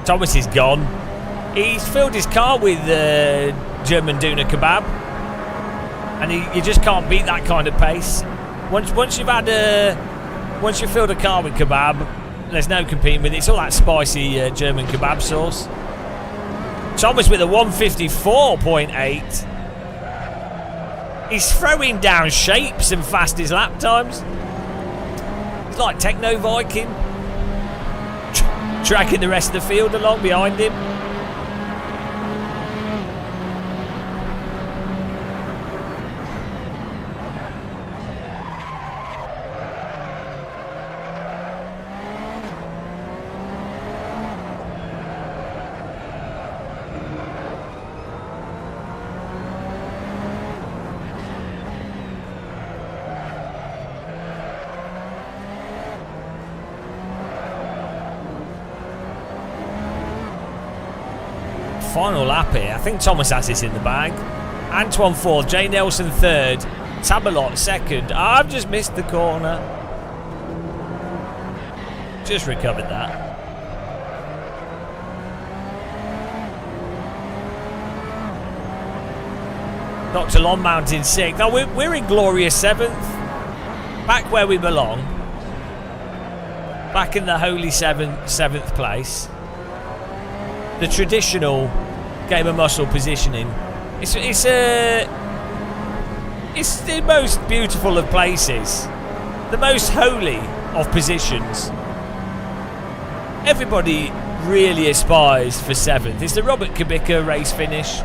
Thomas is gone. He's filled his car with German doner kebab. And you just can't beat that kind of pace. Once you've filled a car with kebab, there's no competing with it. It's all that spicy German kebab sauce. Thomas with a 154.8. He's throwing down shapes and fastest lap times. He's like Techno Viking, tracking the rest of the field along behind him. Final lap here. I think Thomas has this in the bag. Antoine 4th, J. Nelson 3rd, Tabalot 2nd. I've just missed the corner. Just recovered that. Dr. Longmount in 6th. Now we're in glorious 7th. Back where we belong. Back in the holy 7th place. The traditional game of muscle positioning. It's the most beautiful of places, the most holy of positions. Everybody really aspires for 7th. It's the Robert Kubica race finish.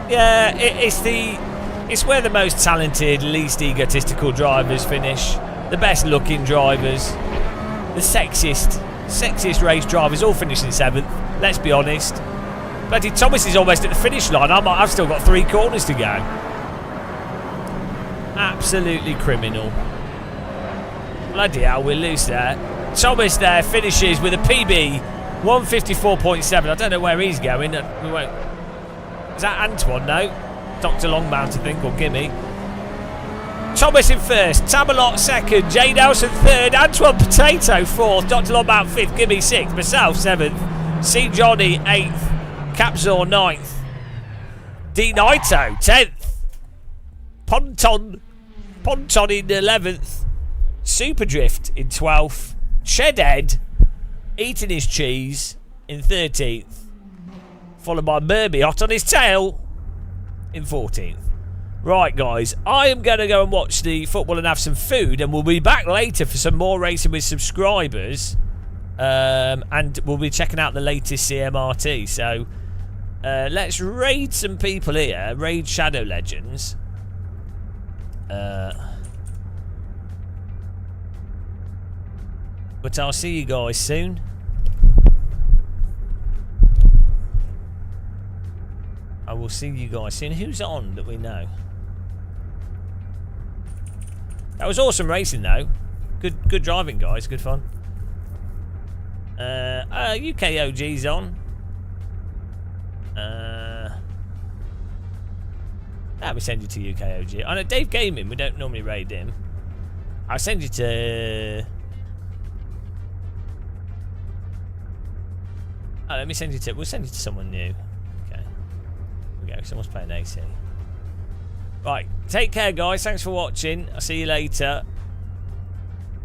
Yeah, it's where the most talented, least egotistical drivers finish. The best looking drivers, the sexiest race drivers all finish in 7th. Let's be honest. Bloody Thomas is almost at the finish line. I've still got 3 corners to go. Absolutely criminal. Bloody hell, we're loose there. Thomas there finishes with a PB 154.7. I don't know where he's going. Is that Antoine? No. Dr. Longmount, I think, or Gimme. Thomas in 1st, Tabalot 2nd, J. Nelson 3rd, Antoine Potato 4th, Dr. Longmount 5th, Gimme 6th, myself 7th, C. Johnny 8th, Capzor 9th, D. Naito 10th, Ponton in 11th, Superdrift in 12th, Shedhead eating his cheese in 13th, followed by Murby hot on his tail in 14th. Right, guys, I am going to go and watch the football and have some food, and we'll be back later for some more racing with subscribers, and we'll be checking out the latest CMRT. So let's raid some people here, raid Shadow Legends, But I'll see you guys soon. I will see you guys soon. Who's on that we know? That was awesome racing though. Good driving, guys. Good fun. UKOG's on. We send you to UKOG. I know Dave Gaming. We don't normally raid him. I'll send you to. Oh, let me send you to. We'll send you to someone new. Okay. Here we go. Someone's playing AC. Right. Take care, guys. Thanks for watching. I'll see you later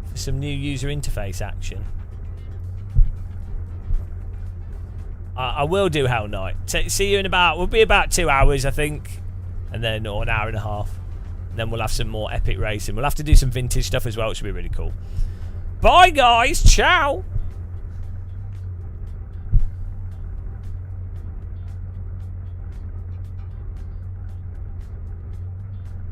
for some new user interface action. I will do Hell Night. See you in about. We'll be about 2 hours, I think. And then, or an hour and a half. And then we'll have some more epic racing. We'll have to do some vintage stuff as well, which will be really cool. Bye, guys. Ciao.